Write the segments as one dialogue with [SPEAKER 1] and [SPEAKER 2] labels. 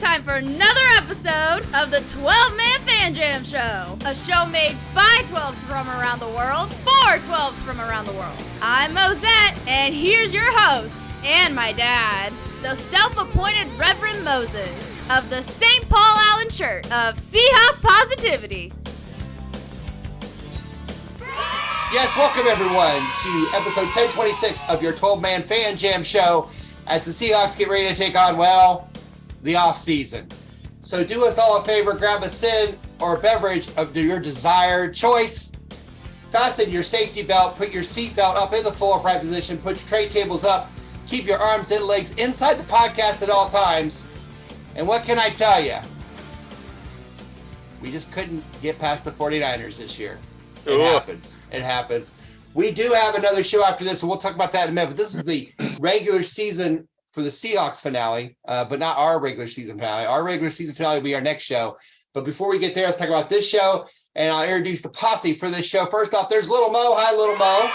[SPEAKER 1] time for another episode of the 12-Man Fan Jam Show. A show made by 12s from around the world, for 12s from around the world. I'm Mosette, and here's your host, and my dad, the self-appointed Reverend Moses of the St. Paul Allen Church of Seahawk Positivity.
[SPEAKER 2] Yes, welcome everyone to episode 1026 of your 12-Man Fan Jam Show as the Seahawks get ready to take on, well, the offseason. So do us all a favor, grab a sin or a beverage of your desired choice, fasten your safety belt, put your seat belt up in the full upright position, put your tray tables up, keep your arms and legs inside the podcast at all times. And what can I tell you? We just couldn't get past the 49ers this year. It happens. We do have another show after this, and we'll talk about that in a minute. But this is the regular season for the Seahawks finale, but not our regular season finale. Our regular season finale will be our next show. But before we get there, let's talk about this show, and I'll introduce the posse for this show. First off, there's Little Mo. Hi, Little Mo.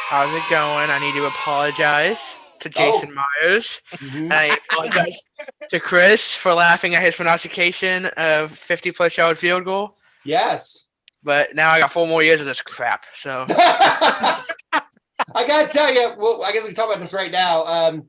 [SPEAKER 3] How's it going? I need to apologize to Jason Myers. And I apologize to Chris for laughing at his pronunciation of 50-plus yard field goal.
[SPEAKER 2] Yes.
[SPEAKER 3] But now I got 4 more years of this crap. So
[SPEAKER 2] I gotta tell you, well, I guess we can talk about this right now.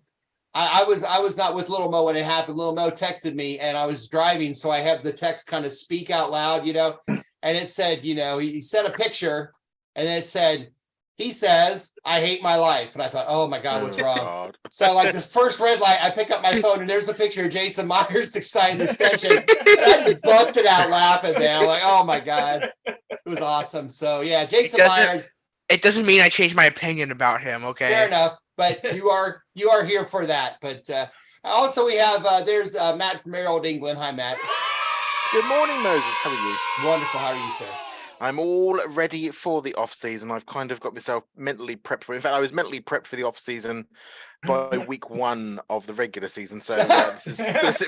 [SPEAKER 2] I was not with Little Mo when it happened. Little Mo texted me, and I was driving, so I have the text kind of speak out loud, and it said, he sent a picture, and it said, he says, "I hate my life." And I thought, oh my God, what's wrong? So like this first red light, I pick up my phone and there's a picture of Jason Myers signed extension. And I just busted out laughing, man. I'm like, oh my God. It was awesome. So yeah, Jason Myers.
[SPEAKER 3] It doesn't mean I changed my opinion about him, okay?
[SPEAKER 2] Fair enough. But you are here for that. But also we have there's Matt from Old England. Hi, Matt.
[SPEAKER 4] Good morning, Moses. How are you?
[SPEAKER 2] Wonderful. How are you, sir?
[SPEAKER 4] I'm all ready for the off-season. I've kind of got myself mentally prepped for it. In fact, I was mentally prepped for the off-season by week 1 of the regular season. So it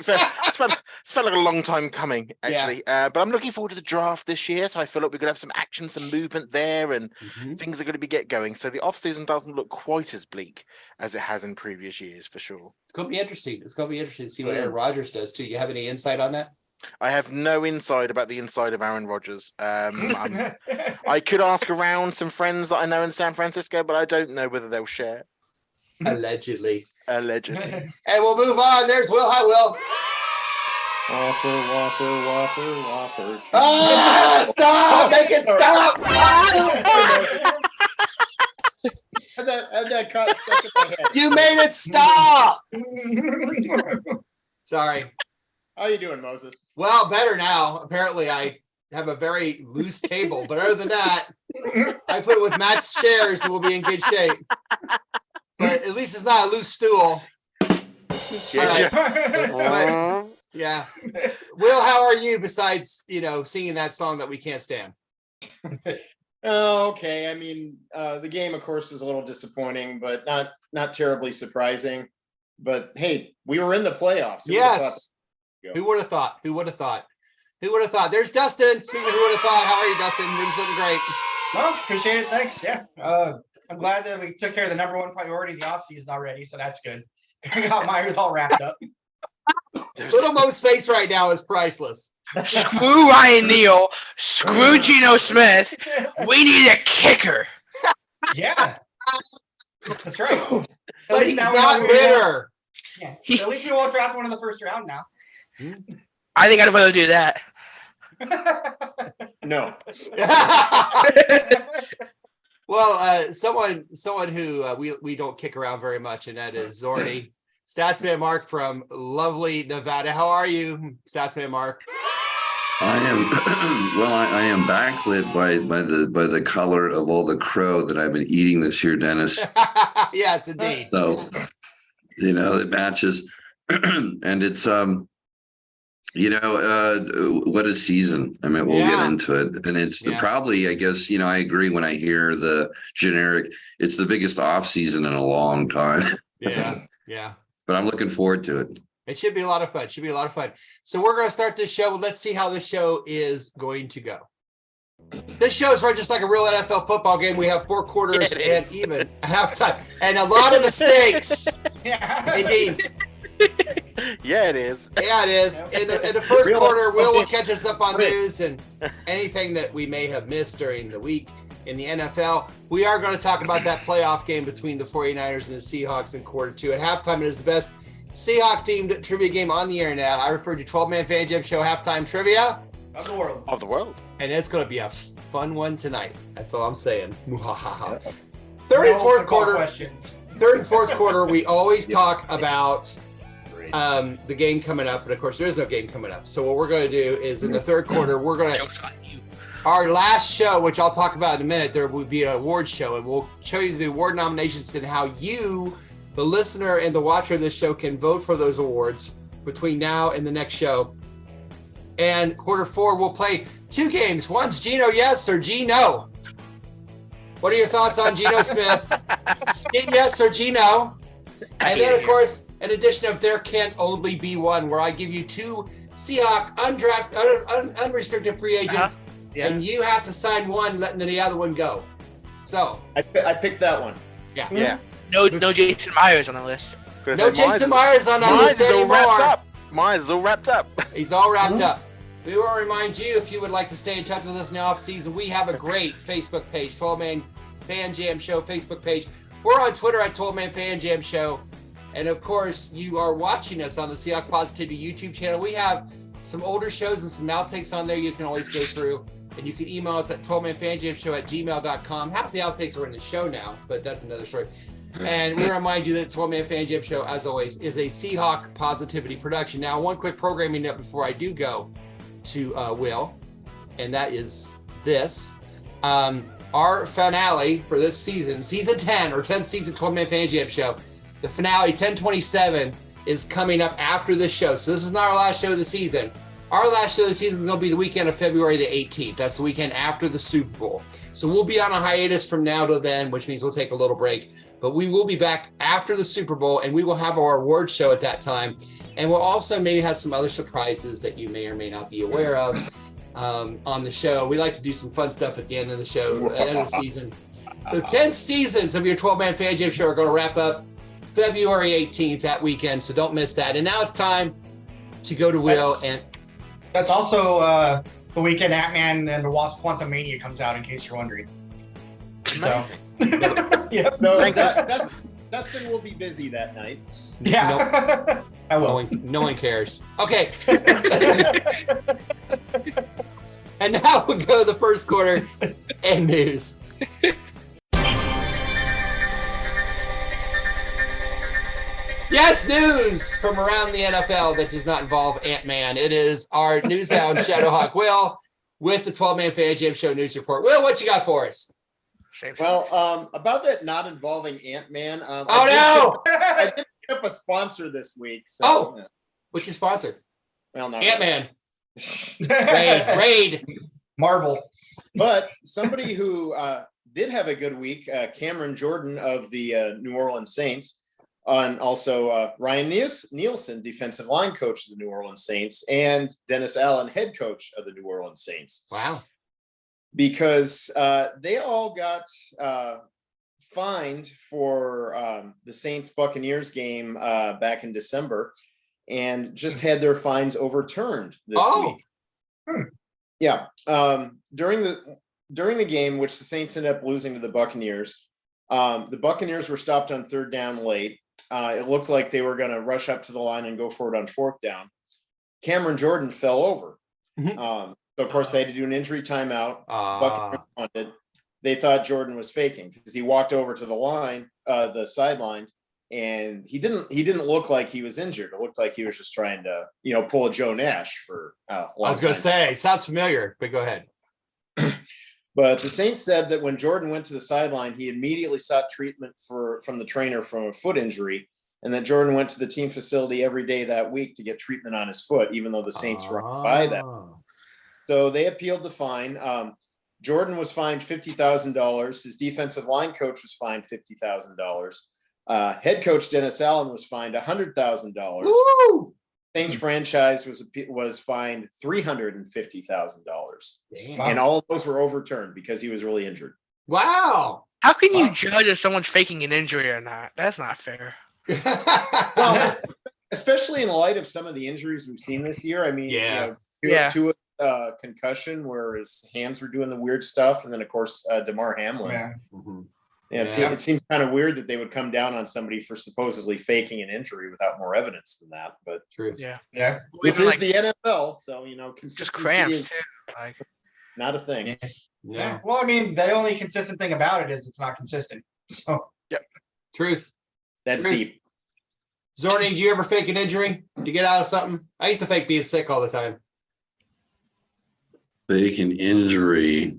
[SPEAKER 4] felt like a long time coming, actually. Yeah. But I'm looking forward to the draft this year. So I feel like we're going to have some action, some movement there, and things are going to get going. So the off-season doesn't look quite as bleak as it has in previous years, for sure.
[SPEAKER 2] It's going to be interesting. It's going to be interesting to see what Aaron Rodgers does, too. You have any insight on that?
[SPEAKER 4] I have no insight about the inside of Aaron Rodgers. I could ask around some friends that I know in San Francisco, but I don't know whether they'll share.
[SPEAKER 2] Allegedly.
[SPEAKER 4] And
[SPEAKER 2] we'll move on. There's Will. Hi, Will.
[SPEAKER 5] Whopper.
[SPEAKER 2] Stop! Make it stop!
[SPEAKER 5] Had that cut stuck in my head.
[SPEAKER 2] You made it stop! Sorry.
[SPEAKER 5] How you doing, Moses?
[SPEAKER 2] Well, better now. Apparently, I have a very loose table, but other than that, I put it with Matt's chairs and we'll be in good shape. But at least it's not a loose stool. But, yeah. Will, how are you besides, singing that song that we can't stand?
[SPEAKER 5] Okay. I mean, the game, of course, was a little disappointing, but not terribly surprising. But hey, we were in the playoffs.
[SPEAKER 2] Yes. Who would have thought? There's Dustin. Speaking of who would have thought, how are you, Dustin? You're just looking great.
[SPEAKER 6] Well, appreciate it. Thanks. Yeah. I'm glad that we took care of the number one priority, the offseason already. So that's good. I got Myers all wrapped up.
[SPEAKER 2] Little Mo's face right now is priceless.
[SPEAKER 3] Screw Ryan Neal. Screw GeNO Smith. We need a kicker.
[SPEAKER 6] Yeah. That's right.
[SPEAKER 2] But he's not bitter.
[SPEAKER 6] Yeah. At least we won't draft one in the first round now.
[SPEAKER 3] I think I'd rather do that.
[SPEAKER 5] No.
[SPEAKER 2] Well, someone who we don't kick around very much, and that is Zordy. Statsman Mark from lovely Nevada. How are you, Statsman Mark?
[SPEAKER 7] I am backlit by the color of all the crow that I've been eating this year, Dennis.
[SPEAKER 2] Yes, indeed.
[SPEAKER 7] So, it matches. And it's what a season. I mean, we'll get into it. And it's probably, I guess, I agree when I hear the generic, it's the biggest off season in a long time.
[SPEAKER 2] Yeah.
[SPEAKER 7] But I'm looking forward to it.
[SPEAKER 2] It should be a lot of fun. So we're going to start this show. Let's see how this show is going to go. This show is run just like a real NFL football game. We have 4 quarters and even a halftime, and a lot of mistakes. Indeed.
[SPEAKER 4] Yeah, it is.
[SPEAKER 2] Yeah, it is. In the first
[SPEAKER 5] Really?
[SPEAKER 2] quarter, Will
[SPEAKER 5] Okay.
[SPEAKER 2] catch us up on
[SPEAKER 5] Great.
[SPEAKER 2] news and anything that we may have missed during the week in the NFL. We are going to talk about that playoff game between the 49ers and the Seahawks in quarter two. At halftime, it is the best Seahawk-themed trivia game on the internet. I referred to 12-Man Fan Jam Show halftime trivia.
[SPEAKER 6] Of the world.
[SPEAKER 4] Of the world.
[SPEAKER 2] And it's going to be a fun one tonight. That's all I'm saying. Third and
[SPEAKER 6] No
[SPEAKER 2] fourth
[SPEAKER 6] football
[SPEAKER 2] quarter.
[SPEAKER 6] questions.
[SPEAKER 2] Third and fourth quarter, we always talk about the game coming up, but of course there is no game coming up. So what we're going to do is in the third quarter, we're going to
[SPEAKER 3] Joke's on you.
[SPEAKER 2] our last show, which I'll talk about in a minute. There will be an award show, and we'll show you the award nominations and how you, the listener and the watcher of this show, can vote for those awards between now and the next show. And quarter four, we'll play two games. One's GeNO yes or GeNO. What are your thoughts on GeNO Smith? Yes or GeNO? And then, of course, an edition of There Can Only Be One, where I give you two Seahawk unrestricted free agents,
[SPEAKER 3] Yeah.
[SPEAKER 2] and you have to sign one, letting the other one go. So,
[SPEAKER 5] I picked that one.
[SPEAKER 4] Yeah.
[SPEAKER 3] No Jason Myers on the list.
[SPEAKER 2] no Jason Myers on our
[SPEAKER 4] Mine
[SPEAKER 2] list
[SPEAKER 4] is all wrapped
[SPEAKER 2] anymore.
[SPEAKER 4] up. Mine is all wrapped up.
[SPEAKER 2] He's all wrapped up. We will remind you, if you would like to stay in touch with us in the off-season, we have a great Facebook page, 12-Man Fan Jam Show Facebook page. We're on Twitter at 12-Man Fan Jam Show. And of course, you are watching us on the Seahawk Positivity YouTube channel. We have some older shows and some outtakes on there you can always go through. And you can email us at 12manfanjamshow@gmail.com. Half the outtakes are in the show now, but that's another story. And we remind you that 12-Man Fan Jam Show, as always, is a Seahawk Positivity production. Now, one quick programming note before I do go to Will, and that is this. Our finale for this season, season 10 or 10th season 12-Man Fan Jam Show, the finale 10/27 is coming up after this show. So this is not our last show of the season. Our last show of the season is going to be the weekend of February the 18th. That's the weekend after the Super Bowl. So we'll be on a hiatus from now to then, which means we'll take a little break. But we will be back after the Super Bowl, and we will have our award show at that time. And we'll also maybe have some other surprises that you may or may not be aware of on the show. We like to do some fun stuff at the end of the show, at the end of the season. The 10 seasons of your 12-Man Fan Jam Show are going to wrap up February 18th, that weekend. So don't miss that. And now it's time to go to Will. And
[SPEAKER 6] That's also the weekend Ant-Man and the Wasp Quantumania comes out, in case you're wondering.
[SPEAKER 4] Amazing.
[SPEAKER 6] Yep.
[SPEAKER 5] No,
[SPEAKER 4] Thank
[SPEAKER 5] Dustin will be busy that night.
[SPEAKER 6] Yeah. I will.
[SPEAKER 2] no one cares. Okay. And now we'll go to the first quarter and news. Yes, news from around the NFL that does not involve Ant-Man. It is our news hound, Shadowhawk Will, with the 12-Man Fan Jam Show News Report. Will, what you got for us?
[SPEAKER 5] Well, about that not involving Ant-Man. I did pick up a sponsor this week. So,
[SPEAKER 2] What's your sponsor?
[SPEAKER 5] Well, not
[SPEAKER 2] Ant-Man. Raid.
[SPEAKER 6] Marvel.
[SPEAKER 5] But somebody who did have a good week, Cameron Jordan of the New Orleans Saints, and also Ryan Nielsen, defensive line coach of the New Orleans Saints, and Dennis Allen, head coach of the New Orleans Saints.
[SPEAKER 2] Wow.
[SPEAKER 5] Because they all got fined for the Saints-Buccaneers game back in December, and just had their fines overturned this week. Yeah. During the game, which the Saints ended up losing to the Buccaneers, the Buccaneers were stopped on third down late. It looked like they were going to rush up to the line and go for it on fourth down. Cameron Jordan fell over. So, of course, they had to do an injury timeout. Buccaneers wanted. They thought Jordan was faking because he walked over to the line, the sidelines, and he didn't look like he was injured. It looked like he was just trying to, pull a Joe Nash for.
[SPEAKER 2] I was going to say, it sounds familiar, but go ahead.
[SPEAKER 5] But the Saints said that when Jordan went to the sideline, he immediately sought treatment from the trainer from a foot injury, and that Jordan went to the team facility every day that week to get treatment on his foot, even though the Saints were by that. So they appealed the fine. Jordan was fined $50,000. His defensive line coach was fined $50,000. Head coach Dennis Allen was fined $100,000.
[SPEAKER 2] Woo!
[SPEAKER 5] Saints franchise was fined $350,000. And all of those were overturned because he was really injured.
[SPEAKER 2] Wow.
[SPEAKER 3] How can you judge if someone's faking an injury or not? That's not fair.
[SPEAKER 5] Well, especially in light of some of the injuries we've seen this year. I mean, two concussion where his hands were doing the weird stuff, and then of course DeMar Hamlin.
[SPEAKER 6] Yeah.
[SPEAKER 2] Mhm.
[SPEAKER 5] Yeah, it seems kind of weird that they would come down on somebody for supposedly faking an injury without more evidence than that. But
[SPEAKER 2] True.
[SPEAKER 3] Yeah.
[SPEAKER 5] this
[SPEAKER 3] Even,
[SPEAKER 5] is the NFL, so
[SPEAKER 3] just
[SPEAKER 5] consistency
[SPEAKER 3] cramps
[SPEAKER 5] is
[SPEAKER 3] too. Like,
[SPEAKER 5] not a thing.
[SPEAKER 6] Yeah. Well, I mean, the only consistent thing about it is it's not consistent. So
[SPEAKER 2] Truth.
[SPEAKER 5] That's
[SPEAKER 2] Truth.
[SPEAKER 5] deep.
[SPEAKER 2] Zorny, did you ever fake an injury to get out of something? I used to fake being sick all the time.
[SPEAKER 7] Fake an injury.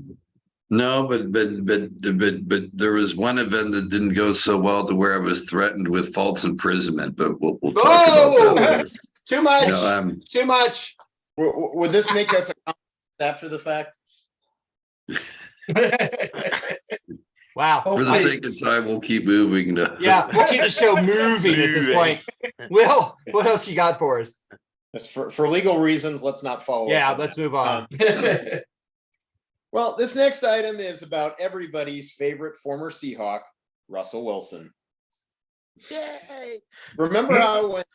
[SPEAKER 7] No, but there was one event that didn't go so well to where I was threatened with false imprisonment. But we'll talk about that later.
[SPEAKER 2] Too much.
[SPEAKER 7] No,
[SPEAKER 2] Too much.
[SPEAKER 5] Would this make us after the fact?
[SPEAKER 2] Wow.
[SPEAKER 7] for the sake of time, we'll keep moving.
[SPEAKER 2] Yeah, we'll keep the show moving at this point. Will, what else you got for us?
[SPEAKER 5] That's for legal reasons. Let's not follow.
[SPEAKER 2] Yeah, let's move on.
[SPEAKER 5] Well, this next item is about everybody's favorite former Seahawk, Russell Wilson.
[SPEAKER 4] Yay!
[SPEAKER 5] Remember how when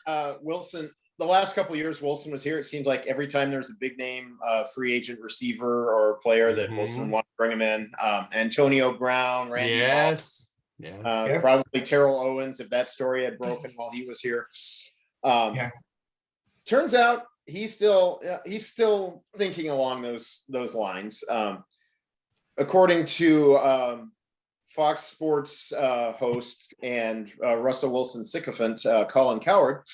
[SPEAKER 5] Wilson, the last couple of years Wilson was here, it seems like every time there's a big name free agent receiver or player that Wilson wanted to bring him in, Antonio Brown, Randy
[SPEAKER 2] Yes.
[SPEAKER 5] probably Terrell Owens, if that story had broken while he was here. Turns out he's still thinking along those lines. According to Fox Sports host and Russell Wilson sycophant Colin Cowherd,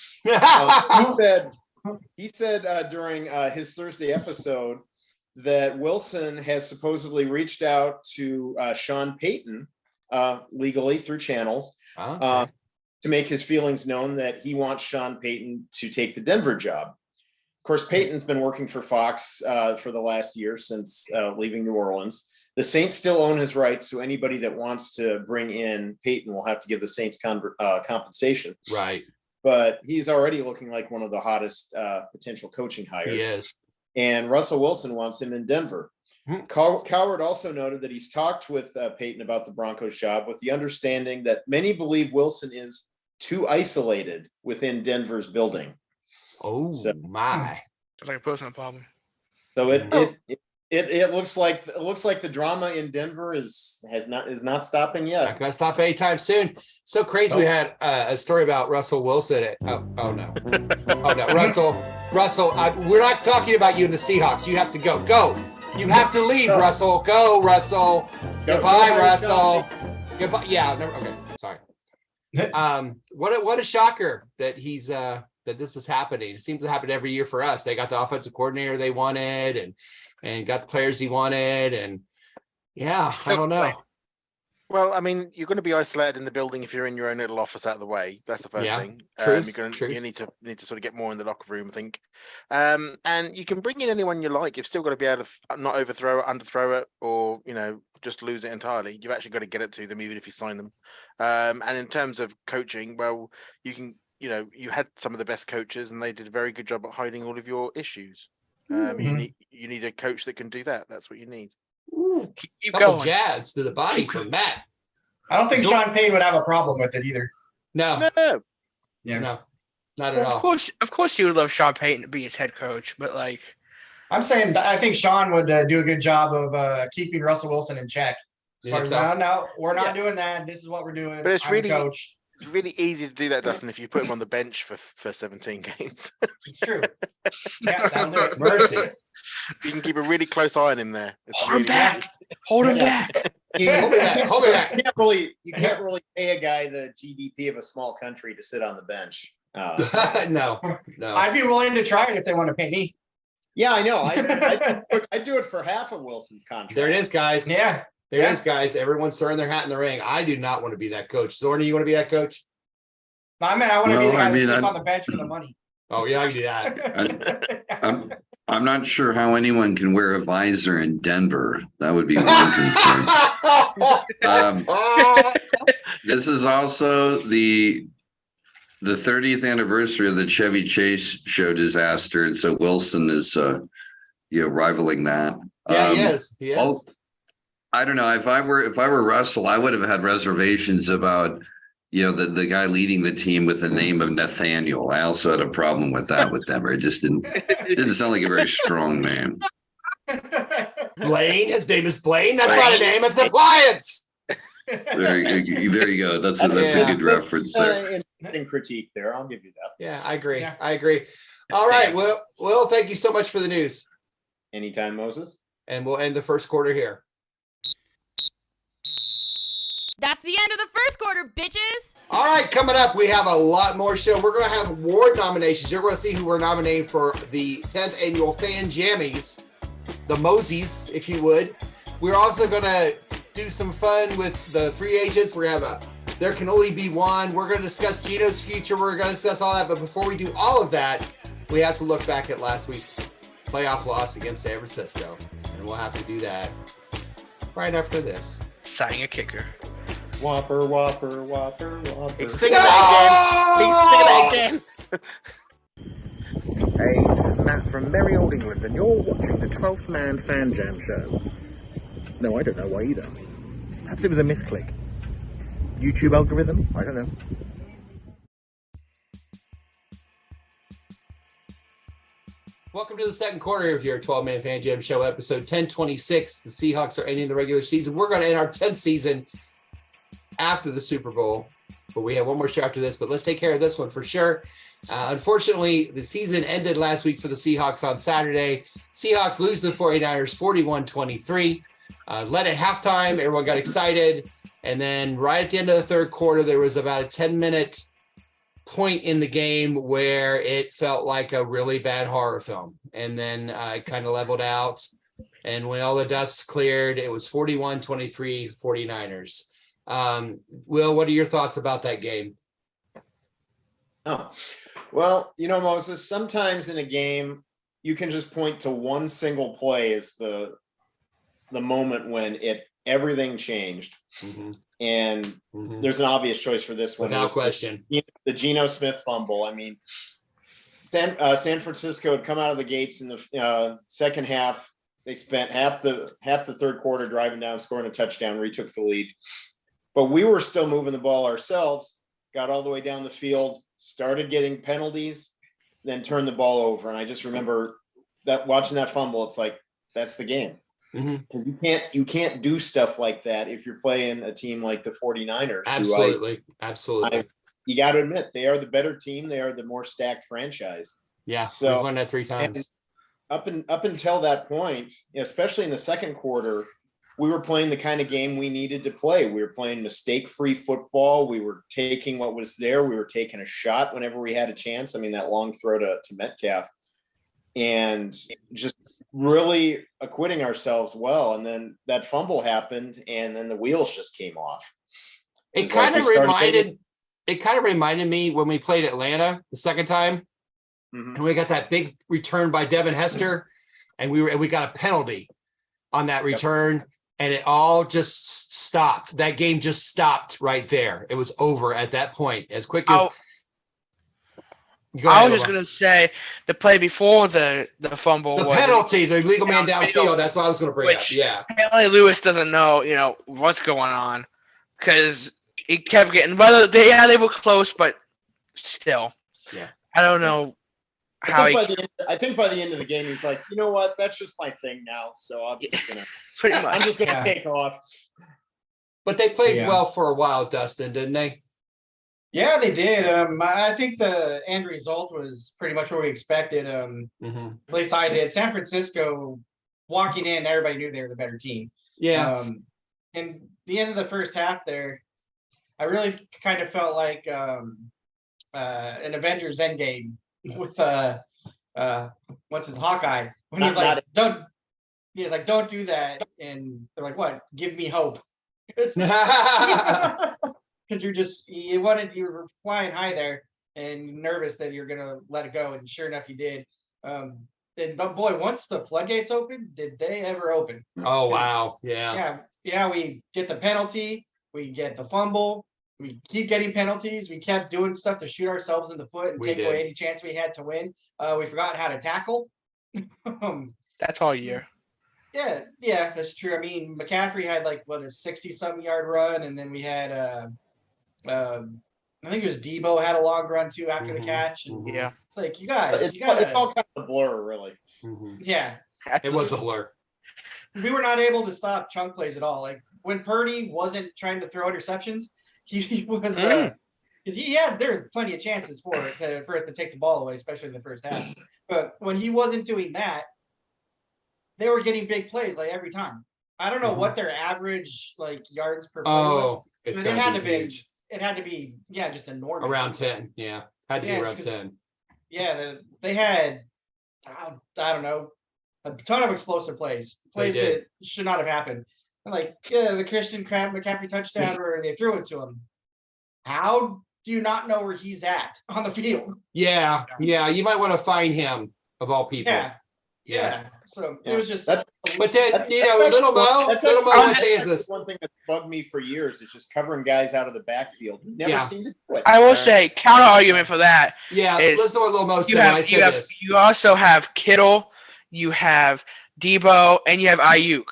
[SPEAKER 5] he said during his Thursday episode that Wilson has supposedly reached out to Sean Payton legally through channels to make his feelings known that he wants Sean Payton to take the Denver job. Of course, Payton's been working for Fox for the last year since leaving New Orleans. The Saints still own his rights, so anybody that wants to bring in Payton will have to give the Saints compensation.
[SPEAKER 2] Right.
[SPEAKER 5] But he's already looking like one of the hottest potential coaching hires.
[SPEAKER 2] Yes.
[SPEAKER 5] And Russell Wilson wants him in Denver. Cowherd also noted that he's talked with Payton about the Broncos job with the understanding that many believe Wilson is too isolated within Denver's building.
[SPEAKER 2] Oh, my.
[SPEAKER 3] It's like a personal problem.
[SPEAKER 5] So it looks like the drama in Denver is not stopping yet.
[SPEAKER 2] Not gonna stop anytime soon. So crazy. We had a story about Russell Wilson. Russell. We're not talking about you and the Seahawks. You have to go. Go. You have to leave, Russell. Go, Russell. Goodbye, Russell. Goodbye. Yeah. Okay. Sorry. What a shocker that he's that this is happening. It seems to happen every year for us. They got the offensive coordinator they wanted and got the players he wanted. And I don't know.
[SPEAKER 4] Well, I mean, you're going to be isolated in the building if you're in your own little office out of the way. That's the first thing. You need to sort of get more in the locker room, I think. And you can bring in anyone you like. You've still got to be able to not overthrow it, underthrow it, or just lose it entirely. You've actually got to get it to them, even if you sign them. And in terms of coaching, well, you can. You had some of the best coaches, and they did a very good job at hiding all of your issues. You need a coach that can do that. That's what you need.
[SPEAKER 3] Keep
[SPEAKER 2] Couple
[SPEAKER 3] going.
[SPEAKER 2] jabs to the body from Matt.
[SPEAKER 6] I don't think Sean Payton would have a problem with it either.
[SPEAKER 2] No,
[SPEAKER 6] Yeah.
[SPEAKER 2] no, not at all.
[SPEAKER 3] Of course, you would love Sean Payton to be his head coach, but like,
[SPEAKER 6] I'm saying, I think Sean would do a good job of keeping Russell Wilson in check. No, we're not doing that. This is what we're doing.
[SPEAKER 4] But it's
[SPEAKER 6] I'm
[SPEAKER 4] really
[SPEAKER 6] coach.
[SPEAKER 4] It's really easy to do that, Dustin, if you put him on the bench for 17 games.
[SPEAKER 6] It's true. Yeah, that'll do it.
[SPEAKER 2] Mercy.
[SPEAKER 4] You can keep a really close eye on him there.
[SPEAKER 3] hold him back. Hold him back.
[SPEAKER 2] Hold me back.
[SPEAKER 5] You can't really pay a guy the GDP of a small country to sit on the bench.
[SPEAKER 2] No.
[SPEAKER 6] I'd be willing to try it if they want to pay me.
[SPEAKER 5] Yeah, I know. I'd do it for half of Wilson's contract.
[SPEAKER 2] There it is, guys.
[SPEAKER 6] Yeah.
[SPEAKER 2] There it is, guys. Everyone's throwing their hat in the ring. I do not want to be that coach. Zorny, you want to be that coach?
[SPEAKER 6] I mean, I want to be the guy that sits on the bench for the money.
[SPEAKER 2] Oh, yeah, I can do that.
[SPEAKER 7] I'm not sure how anyone can wear a visor in Denver. That would be one concern. This is also the 30th anniversary of the Chevy Chase show disaster, and so Wilson is rivaling that.
[SPEAKER 2] Yeah, he is. He is.
[SPEAKER 7] I don't know. If I were Russell, I would have had reservations about the guy leading the team with the name of Nathaniel. I also had a problem with that with Denver. It just didn't sound like a very strong name.
[SPEAKER 2] Blaine, his name is Blaine. That's not a name, it's an appliance.
[SPEAKER 7] There you go. That's a good reference there.
[SPEAKER 5] In critique there, I'll give you that.
[SPEAKER 2] Yeah, I agree.
[SPEAKER 6] Yeah.
[SPEAKER 2] I agree. All right, Will, thank you so much for the news.
[SPEAKER 5] Anytime, Moses.
[SPEAKER 2] And we'll end the first quarter here.
[SPEAKER 1] That's the end of the first quarter, bitches.
[SPEAKER 2] All right, coming up, we have a lot more show. We're going to have award nominations. You're going to see who we're nominating for the 10th annual Fan Jammies, the Mosies, if you would. We're also going to do some fun with the free agents. We're going to have There Can Only Be One. We're going to discuss GeNO's future. We're going to discuss all that. But before we do all of that, we have to look back at last week's playoff loss against San Francisco. And we'll have to do that right after this.
[SPEAKER 3] Signing a kicker.
[SPEAKER 5] Whopper, whopper, whopper, whopper.
[SPEAKER 4] He's singing that again.
[SPEAKER 8] Hey, this is Matt from merry old England, and you're watching the 12th Man Fan Jam Show. No, I don't know why either. Perhaps it was a misclick. YouTube algorithm? I don't know.
[SPEAKER 2] Welcome to the second quarter of your 12-Man Fan Jam Show, episode 1026. The Seahawks are ending the regular season. We're going to end our 10th season after the Super Bowl, but we have one more show after this, but let's take care of this one for sure. Unfortunately, the season ended last week for the Seahawks on Saturday. Seahawks lose to the 49ers 41-23. Led at halftime, everyone got excited, and then right at the end of the third quarter, there was about a 10-minute point in the game where it felt like a really bad horror film, and then it kind of leveled out, and when all the dust cleared, it was 41-23 49ers. Will, what are your thoughts about that game?
[SPEAKER 5] Oh, well, Moses, sometimes in a game, you can just point to one single play as the moment when everything changed.
[SPEAKER 2] Mm-hmm.
[SPEAKER 5] And there's an obvious choice for this one.
[SPEAKER 2] Without question.
[SPEAKER 5] The GeNO Smith fumble. I mean, San Francisco had come out of the gates in the second half. They spent half the third quarter driving down, scoring a touchdown, retook the lead. But we were still moving the ball ourselves, got all the way down the field, started getting penalties, then turned the ball over. And I just remember that watching that fumble, it's like, that's the game. Because you can't do stuff like that if you're playing a team like the 49ers.
[SPEAKER 2] Absolutely.
[SPEAKER 5] You got to admit, they are the better team. They are the more stacked franchise.
[SPEAKER 2] Yeah,
[SPEAKER 5] so
[SPEAKER 2] we've won that 3 times.
[SPEAKER 5] Up until that point, especially in the second quarter, we were playing the kind of game we needed to play. We were playing mistake-free football. We were taking what was there. We were taking a shot whenever we had a chance. I mean, that long throw to Metcalf. And just really acquitting ourselves well. And then that fumble happened, and then the wheels just came off.
[SPEAKER 2] It kind of reminded me when we played Atlanta the second time, and we got that big return by Devin Hester, and we got a penalty on that return, and it all just stopped. That game just stopped right there. It was over at that point as quick as.
[SPEAKER 3] I was just going to say the play before the fumble.
[SPEAKER 2] The penalty, the illegal man downfield. That's what I was going to bring up. Yeah.
[SPEAKER 3] Apparently Lewis doesn't know, what's going on because he kept getting, they were close, but still.
[SPEAKER 2] Yeah.
[SPEAKER 3] I don't know how
[SPEAKER 5] I think by the end of the game, he's like, you know what? That's just my thing now. So I'm just going to
[SPEAKER 3] pretty much.
[SPEAKER 5] I'm just going to take off.
[SPEAKER 2] But they played well for a while, Dustin, didn't they?
[SPEAKER 6] Yeah, they did. I think the end result was pretty much what we expected. At least I did. San Francisco, walking in, everybody knew they were the better team.
[SPEAKER 2] Yeah.
[SPEAKER 6] And the end of the first half there, I really kind of felt like an Avengers Endgame with what's his Hawkeye when he's like, don't do that, and they're like, what? Give me hope. Because you were flying high there and nervous that you're gonna let it go, and sure enough you did. But boy, once the floodgates opened, did they ever open?
[SPEAKER 2] Oh wow, yeah.
[SPEAKER 6] We get the penalty, we get the fumble, we keep getting penalties, we kept doing stuff to shoot ourselves in the foot and take away any chance we had to win. We forgot how to tackle.
[SPEAKER 3] That's all year.
[SPEAKER 6] Yeah, that's true. I mean, McCaffrey had like a 60-something yard run, and then we had I think it was Debo had a long run too after the catch. And
[SPEAKER 3] Yeah.
[SPEAKER 6] it's like you guys,
[SPEAKER 5] It's
[SPEAKER 6] you gotta,
[SPEAKER 5] all kind of a blur, really.
[SPEAKER 6] yeah.
[SPEAKER 2] It was a blur.
[SPEAKER 6] We were not able to stop chunk plays at all. Like when Purdy wasn't trying to throw interceptions, he was because there's plenty of chances for it to take the ball away, especially in the first half. But when he wasn't doing that, they were getting big plays like every time. I don't know what their average like yards per play was.
[SPEAKER 2] It's
[SPEAKER 6] But
[SPEAKER 2] gonna
[SPEAKER 6] it had
[SPEAKER 2] be
[SPEAKER 6] to be
[SPEAKER 2] huge.
[SPEAKER 6] It had to be just enormous.
[SPEAKER 2] Around 10. Yeah. Had to be
[SPEAKER 6] Yeah,
[SPEAKER 2] around
[SPEAKER 6] it's
[SPEAKER 2] 10.
[SPEAKER 6] Yeah, they had I don't know, a ton of explosive plays
[SPEAKER 2] did.
[SPEAKER 6] that should not have happened. And like the Christian McCaffrey touchdown where they threw it to him. How do you not know where he's at on the field?
[SPEAKER 2] Yeah. Yeah. You might want to find him of all people.
[SPEAKER 6] Yeah. So it was just.
[SPEAKER 2] But then,
[SPEAKER 5] actually
[SPEAKER 2] Little Mo
[SPEAKER 5] one-
[SPEAKER 2] says this.
[SPEAKER 5] one thing that's bugged me for years is just covering guys out of the backfield. You never
[SPEAKER 2] Yeah.
[SPEAKER 5] seem to do it.
[SPEAKER 3] I will say counter argument for that.
[SPEAKER 2] Yeah.
[SPEAKER 3] is
[SPEAKER 2] Listen to what Little Mo said when I said this.
[SPEAKER 3] You also have Kittle, you have Debo, and you have Ayuk.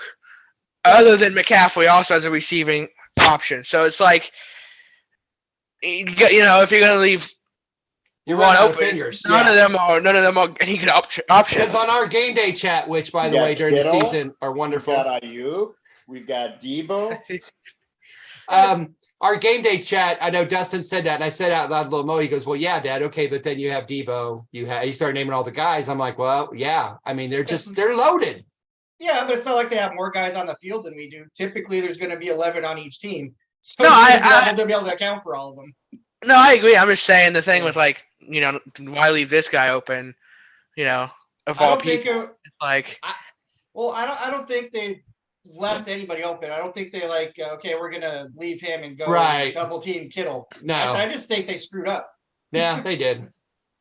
[SPEAKER 3] Other than McCaffrey, also as a receiving option. So it's like, if you're gonna leave
[SPEAKER 2] You're
[SPEAKER 3] one
[SPEAKER 2] running out of
[SPEAKER 3] open,
[SPEAKER 2] fingers.
[SPEAKER 3] none of them are any good options.
[SPEAKER 2] Because on our game day chat, which by the
[SPEAKER 5] We got
[SPEAKER 2] way during the
[SPEAKER 5] Kittle,
[SPEAKER 2] season are
[SPEAKER 5] We've
[SPEAKER 2] wonderful.
[SPEAKER 5] got Ayuk. We've got Debo.
[SPEAKER 2] Our game day chat, I know Dustin said that, and I said out loud, Little Mo, he goes, well, yeah, Dad, okay, but then you have Debo, he started naming all the guys. I'm like, well, yeah, I mean, they're loaded.
[SPEAKER 6] Yeah, but it's not like they have more guys on the field than we do. Typically, there's going to be 11 on each team. So
[SPEAKER 3] No,
[SPEAKER 6] I to be able to account for all of them.
[SPEAKER 3] No, I agree. I'm just saying the thing with why leave this guy open? Of all people, it's like.
[SPEAKER 6] I don't think they left anybody open. I don't think they okay, we're gonna leave him and go
[SPEAKER 2] Right.
[SPEAKER 6] double team Kittle.
[SPEAKER 2] No.
[SPEAKER 6] I just think they screwed up.
[SPEAKER 2] Yeah, they did.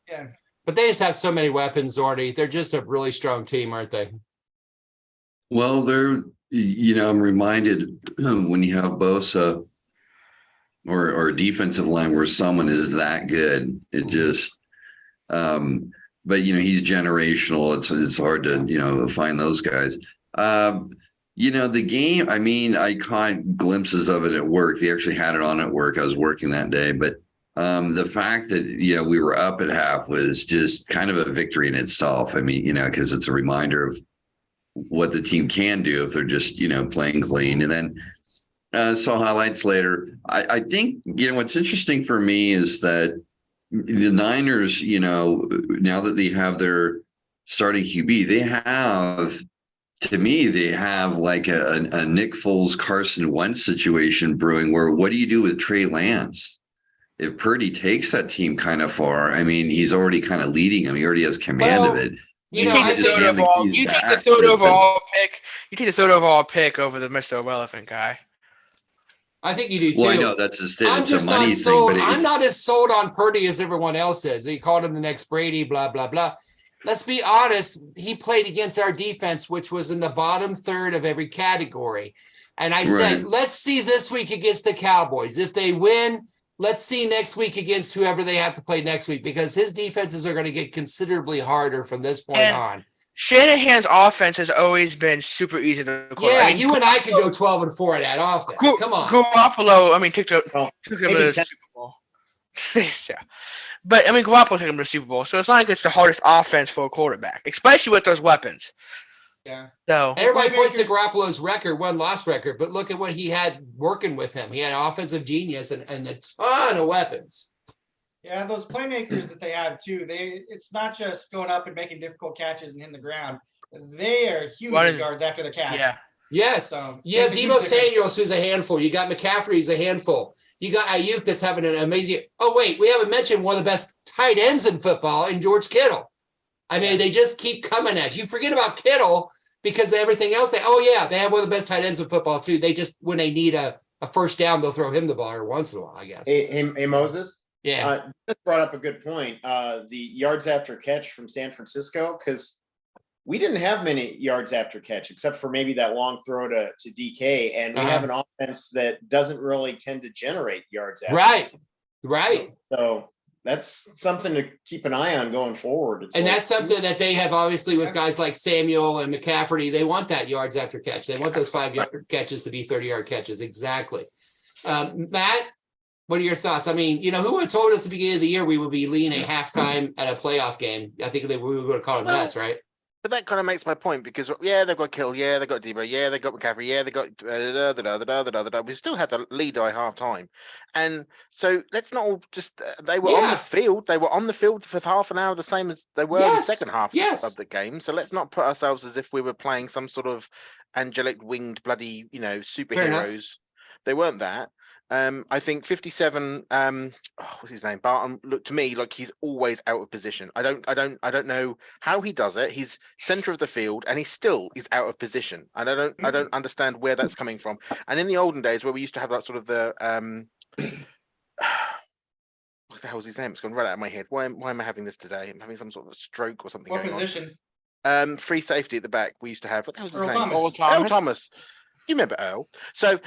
[SPEAKER 6] Yeah.
[SPEAKER 2] But they just have so many weapons, Zordy. They're just a really strong team, aren't they?
[SPEAKER 7] Well, I'm reminded when you have Bosa or defensive line where someone is that good, it just, but he's generational. It's hard to, find those guys. The game, I caught glimpses of it at work. They actually had it on at work. I was working that day, but the fact that, we were up at half was just kind of a victory in itself. Because it's a reminder of what the team can do if they're just, playing clean. And then saw highlights later. I think, what's interesting for me is that the Niners, now that they have their starting QB, they have like a Nick Foles, Carson Wentz situation brewing where what do you do with Trey Lance? If Purdy takes that team kind of far, he's already kind of leading them. He already has command of it.
[SPEAKER 3] You take the third overall pick over the Mr. Irrelevant guy.
[SPEAKER 2] I think you do too.
[SPEAKER 7] Well, I know that's it's
[SPEAKER 2] I'm
[SPEAKER 7] a
[SPEAKER 2] just
[SPEAKER 7] money
[SPEAKER 2] not
[SPEAKER 7] thing,
[SPEAKER 2] sold.
[SPEAKER 7] but
[SPEAKER 2] I'm not as sold on Purdy as everyone else is. He called him the next Brady, blah, blah, blah. Let's be honest. He played against our defense, which was in the bottom third of every category. And I said, let's see this week against the Cowboys. If they win, let's see next week against whoever they have to play next week, because his defenses are going to get considerably harder from this point on.
[SPEAKER 3] Shanahan's offense has always been super easy to record.
[SPEAKER 2] Yeah, you and I could go 12-4 in that offense. Come on.
[SPEAKER 3] Garoppolo, took him to the Super Bowl. Yeah. But, Garoppolo took him to the Super Bowl, so it's not like it's the hardest offense for a quarterback, especially with those weapons.
[SPEAKER 6] Yeah.
[SPEAKER 3] So
[SPEAKER 2] everybody points to Garoppolo's win-loss record, but look at what he had working with him. He had offensive genius and a ton of weapons.
[SPEAKER 6] Yeah, those playmakers that they have too. It's not just going up and making difficult catches and hitting the ground. They are huge yards after the catch.
[SPEAKER 3] Yeah.
[SPEAKER 2] Yes.
[SPEAKER 6] So
[SPEAKER 2] you have Debo Samuels, who's a handful. You got McCaffrey, who's a handful. You got Ayuk, that's having an amazing. Oh wait, we haven't mentioned one of the best tight ends in football, in George Kittle. They just keep coming at you. Forget about Kittle because of everything else. They have one of the best tight ends in football too. They just, when they need a first down, they'll throw him the ball every once in a while, I guess.
[SPEAKER 5] Hey, Moses.
[SPEAKER 2] Yeah.
[SPEAKER 5] Just brought up a good point. The yards after catch from San Francisco, because we didn't have many yards after catch, except for maybe that long throw to DK. And we have an offense that doesn't really tend to generate yards after catch.
[SPEAKER 2] Right.
[SPEAKER 5] So that's something to keep an eye on going forward.
[SPEAKER 2] That's something that they have obviously with guys like Samuel and McCaffrey. They want that yards after catch. They want those 5-yard catches to be 30-yard catches. Exactly. Matt, What are your thoughts? I mean, who would have told us at the beginning of the year we would be leading a halftime at a playoff game? I think we were going to call them nuts, right?
[SPEAKER 4] But that kind of makes my point because they've got Kill, they've got Debo, they've got McCaffrey, they got we still had the lead by half time, and so let's not all just they were on the field. They were on the field for half an hour, the same as they were the second half of the game. So let's not put ourselves as if we were playing some sort of angelic winged bloody superheroes. They weren't that. I think 57. What's his name? Barton looked to me like he's always out of position. I don't know how he does it. He's center of the field and he still is out of position. And I don't understand where that's coming from. And in the olden days where we used to have that sort of the what the hell's his name? It's gone right out of my head. Why am I having this today? I'm having some sort of a stroke or something.
[SPEAKER 6] What
[SPEAKER 4] going
[SPEAKER 6] position?
[SPEAKER 4] On. Free safety at the back. We used to have. What the hell's his name?
[SPEAKER 6] Earl
[SPEAKER 4] Thomas. You remember Earl? So,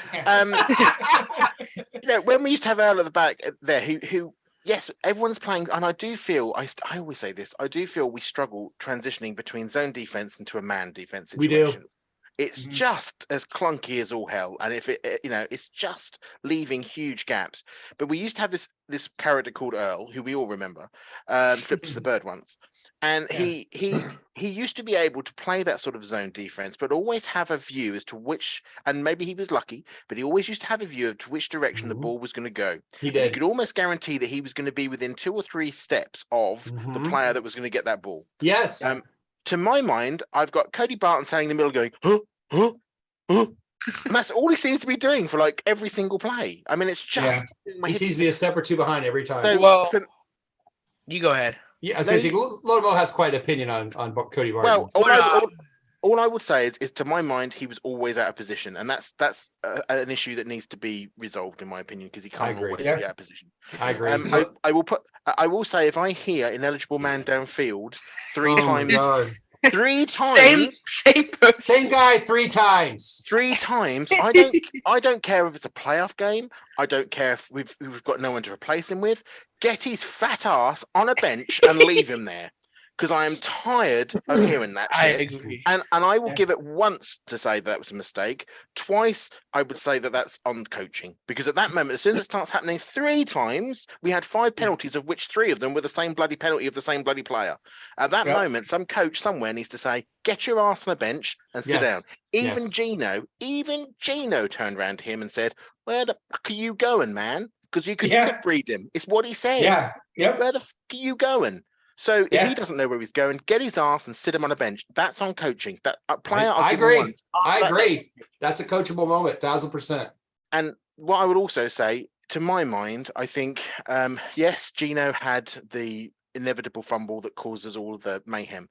[SPEAKER 4] when we used to have Earl at the back there, who yes, everyone's playing, and I do feel, I always say this, I do feel we struggle transitioning between zone defense into a man defense situation.
[SPEAKER 2] We do.
[SPEAKER 4] It's just as clunky as all hell, and if it's just leaving huge gaps. But we used to have this character called Earl, who we all remember, flipped the bird once. And he used to be able to play that sort of zone defense, but always have a view as to which, and maybe he was lucky, but he always used to have a view of to which direction the ball was going to go.
[SPEAKER 2] He did.
[SPEAKER 4] You could almost guarantee that he was going to be within 2 or 3 steps of the player that was going to get that ball.
[SPEAKER 2] Yes.
[SPEAKER 4] To my mind, I've got Cody Barton standing in the middle going, huh? And that's all he seems to be doing for like every single play. I mean, it's just
[SPEAKER 2] he seems to be a step or two behind every time.
[SPEAKER 3] So, you go ahead.
[SPEAKER 2] Yeah, I was Lomo has quite an opinion on Cody Barton.
[SPEAKER 4] Well, all I would say is to my mind, he was always out of position, and that's an issue that needs to be resolved, in my opinion, because he can't always get out of position.
[SPEAKER 2] I agree.
[SPEAKER 4] I will say if I hear ineligible man downfield 3 times.
[SPEAKER 2] God.
[SPEAKER 4] 3 times.
[SPEAKER 2] Same guy 3 times.
[SPEAKER 4] 3 times. I don't care if it's a playoff game. I don't care if we've got no one to replace him with. Get his fat ass on a bench and leave him there. Because I am tired of hearing that shit.
[SPEAKER 3] I agree.
[SPEAKER 4] And I will give it once to say that was a mistake. Twice, I would say that that's on coaching. Because at that moment, as soon as it starts happening 3 times, we had 5 penalties, of which 3 of them were the same bloody penalty of the same bloody player. At that moment, some coach somewhere needs to say, get your ass on a bench and sit down. Even GeNO turned around to him and said, where the fuck are you going, man? Because you could lip read him. It's what he said.
[SPEAKER 6] Yeah. Yep.
[SPEAKER 4] Where the fuck are you going? So if he doesn't know where he's going, get his ass and sit him on a bench. That's on coaching. That player.
[SPEAKER 2] I agree. I agree. That's a coachable moment, 1,000%.
[SPEAKER 4] And what I would also say, to my mind, I think yes, GeNO had the inevitable fumble that causes all the mayhem,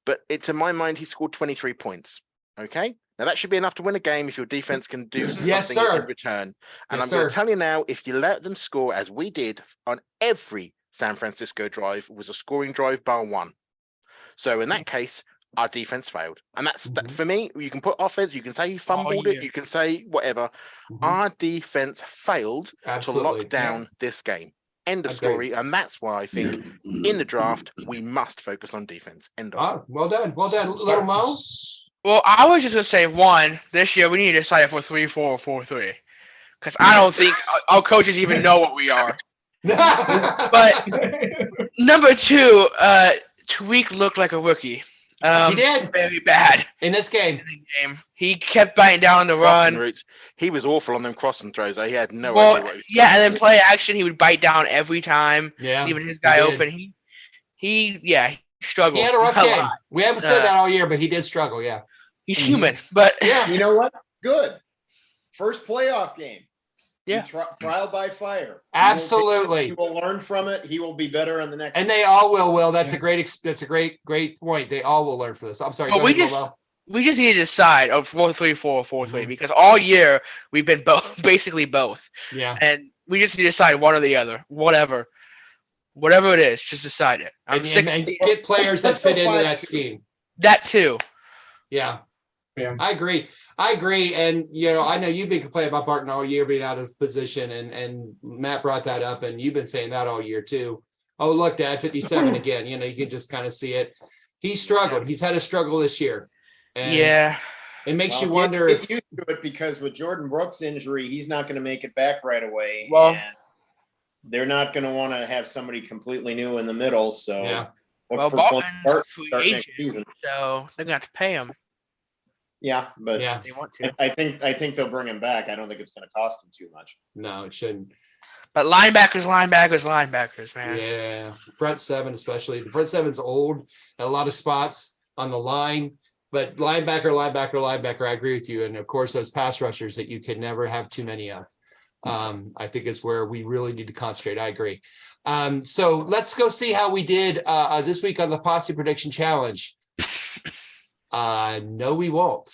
[SPEAKER 4] but to my mind, he scored 23 points. Okay, now that should be enough to win a game if your defense can do something in return. And I'm going to tell you now, if you let them score as we did on every San Francisco drive, was a scoring drive bar 1. So in that case, our defense failed. And that's for me, you can put offense, you can say he fumbled it, you can say whatever. Our defense failed to lock down this game. End of story. And that's why I think in the draft, we must focus on defense. End of.
[SPEAKER 2] Well done. Well done. Little Mo?
[SPEAKER 3] Well, I was just going to say, one, this year we need to decide if we're 3-4 or 4-3. Because I don't think our coaches even know what we are. But number 2, Tweak looked like a rookie.
[SPEAKER 2] He did.
[SPEAKER 3] Very bad
[SPEAKER 2] in this game.
[SPEAKER 3] He kept biting down on the run.
[SPEAKER 4] He was awful on them crossing throws. He had no idea what he was doing.
[SPEAKER 3] Yeah, and then play action, he would bite down every time.
[SPEAKER 2] Yeah,
[SPEAKER 3] even his guy open. He struggled.
[SPEAKER 2] He had a rough game. We haven't said that all year, but he did struggle. Yeah,
[SPEAKER 3] he's human. But
[SPEAKER 5] you know what? Good. First playoff game.
[SPEAKER 3] Yeah.
[SPEAKER 5] Trial by fire.
[SPEAKER 2] Absolutely.
[SPEAKER 5] He will learn from it. He will be better on the next.
[SPEAKER 2] And they all will. Will that's a great point. They all will learn from this. I'm sorry.
[SPEAKER 3] Well, we just need to decide of 4-3-4 or 4-3 because all year we've been basically both.
[SPEAKER 2] Yeah.
[SPEAKER 3] And we just need to decide one or the other. Whatever it is, just decide it.
[SPEAKER 2] And get players that fit into that scheme.
[SPEAKER 3] That too.
[SPEAKER 2] Yeah. Yeah, I agree. And, I know you've been complaining about Barton all year being out of position, and Matt brought that up, and you've been saying that all year too. Oh, look, Dad, 57 again. You can just kind of see it. He struggled. He's had a struggle this year. And it makes you wonder
[SPEAKER 5] if you do it because with Jordan Brooks' injury, he's not going to make it back right away.
[SPEAKER 3] Well,
[SPEAKER 5] they're not going to want to have somebody completely new in the middle. So,
[SPEAKER 2] Yeah.
[SPEAKER 3] Well,
[SPEAKER 5] for Clone
[SPEAKER 3] Bolton's free
[SPEAKER 5] start next
[SPEAKER 3] agent,
[SPEAKER 5] season.
[SPEAKER 3] so they're gonna have to pay him
[SPEAKER 5] Yeah, but
[SPEAKER 2] Yeah.
[SPEAKER 3] if they want to.
[SPEAKER 5] I think they'll bring him back. I don't think it's going to cost him too much.
[SPEAKER 2] No, it shouldn't.
[SPEAKER 3] But linebackers, man.
[SPEAKER 2] Yeah, front seven especially. The front seven's old at a lot of spots on the line, but linebacker. I agree with you, and of course those pass rushers that you can never have too many of. I think is where we really need to concentrate. I agree. So let's go see how we did this week on the Posse Prediction Challenge. No, we won't.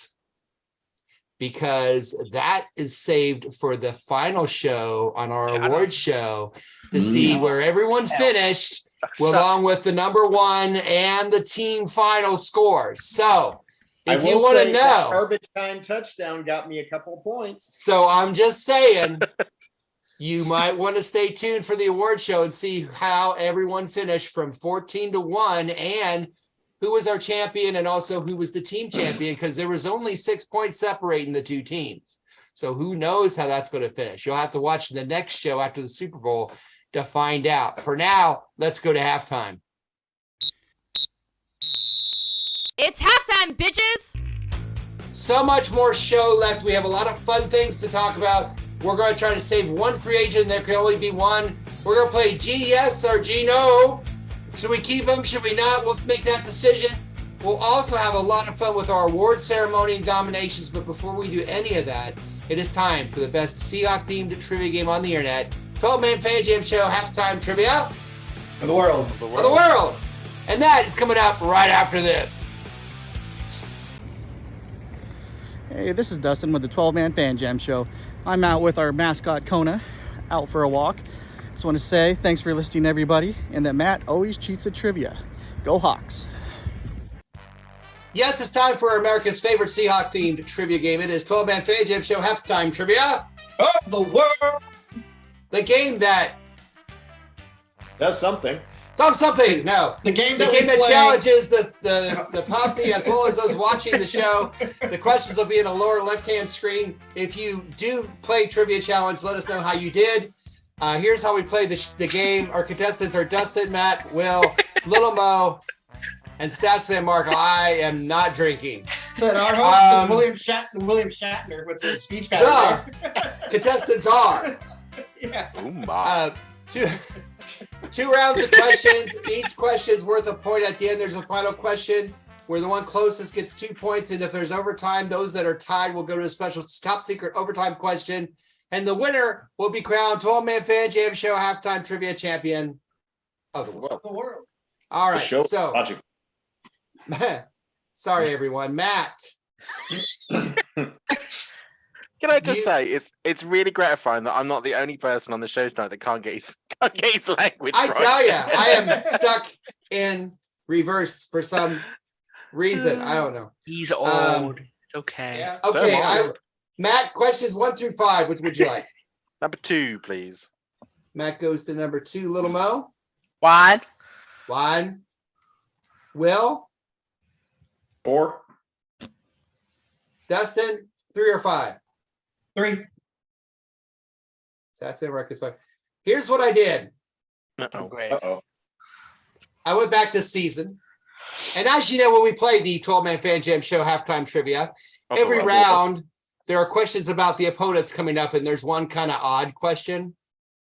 [SPEAKER 2] Because that is saved for the final show on our award show to see where everyone finished along with the number one and the team final score. So if you want to know,
[SPEAKER 5] garbage time touchdown got me a couple of points.
[SPEAKER 2] So I'm just saying, you might want to stay tuned for the award show and see how everyone finished from 14-1 and who was our champion and also who was the team champion, because there was only 6 points separating the two teams. So who knows how that's going to finish? You'll have to watch the next show after the Super Bowl to find out. For now, let's go to halftime.
[SPEAKER 1] It's halftime, bitches!
[SPEAKER 2] So much more show left. We have a lot of fun things to talk about. We're going to try to save one free agent. There can only be one. We're going to play GES or GeNO. Should we keep them? Should we not? We'll make that decision. We'll also have a lot of fun with our award ceremony and nominations. But before we do any of that, it is time for the best Seahawk themed trivia game on the internet. 12-Man Fan Jam Show halftime trivia
[SPEAKER 6] For the world.
[SPEAKER 2] for the world. And that is coming up right after this.
[SPEAKER 9] Hey, this is Dustin with the 12-Man Fan Jam Show. I'm out with our mascot Kona, out for a walk. Just want to say thanks for listening, everybody, and that Matt always cheats at trivia. Go Hawks.
[SPEAKER 2] Yes, it's time for America's favorite Seahawk-themed trivia game. It is 12-Man Fan Jam Show halftime trivia.
[SPEAKER 6] Of the world.
[SPEAKER 2] The game that
[SPEAKER 5] That's something.
[SPEAKER 2] something. No.
[SPEAKER 6] The game
[SPEAKER 2] The
[SPEAKER 6] that,
[SPEAKER 2] game
[SPEAKER 6] we
[SPEAKER 2] that
[SPEAKER 6] play.
[SPEAKER 2] challenges the posse as well as those watching the show. The questions will be in the lower left-hand screen. If you do play Trivia Challenge, let us know how you did. Here's how we play the game. Our contestants are Dustin, Matt, Will, Little Mo, and Statsman Mark. I am not drinking.
[SPEAKER 6] So our host is William Shatner with the speech pattern.
[SPEAKER 2] Contestants are
[SPEAKER 6] Yeah.
[SPEAKER 2] two rounds of questions. Each question is worth a point. At the end, there's a final question where the one closest gets 2 points. And if there's overtime, those that are tied will go to a special top secret overtime question. And the winner will be crowned 12-Man Fan Jam Show halftime trivia champion of the world.
[SPEAKER 6] The world.
[SPEAKER 2] All
[SPEAKER 5] The
[SPEAKER 2] right.
[SPEAKER 5] show
[SPEAKER 2] So,
[SPEAKER 5] logic.
[SPEAKER 2] sorry, everyone. Matt.
[SPEAKER 4] Can I just say it's really gratifying that I'm not the only person on the show tonight that can't get his language
[SPEAKER 2] I
[SPEAKER 4] right.
[SPEAKER 2] tell you, I am stuck in reverse for some reason. I don't know.
[SPEAKER 3] He's old. It's okay.
[SPEAKER 6] Yeah.
[SPEAKER 2] Okay,
[SPEAKER 4] So am I.
[SPEAKER 2] Matt, questions 1 through 5. Which would you like?
[SPEAKER 4] Number 2, please.
[SPEAKER 2] Matt goes to number 2. Little Mo,
[SPEAKER 3] Wide.
[SPEAKER 2] 1. Will,
[SPEAKER 5] 4.
[SPEAKER 2] Dustin, 3 or 5.
[SPEAKER 6] 3.
[SPEAKER 2] Sassy Marcus 5. Here's what I did.
[SPEAKER 4] Uh-oh.
[SPEAKER 3] Great.
[SPEAKER 5] Uh-oh.
[SPEAKER 2] I went back this season, and as you know, when we play the 12-Man Fan Jam Show halftime trivia, every round there are questions about the opponents coming up, and there's one kind of odd question.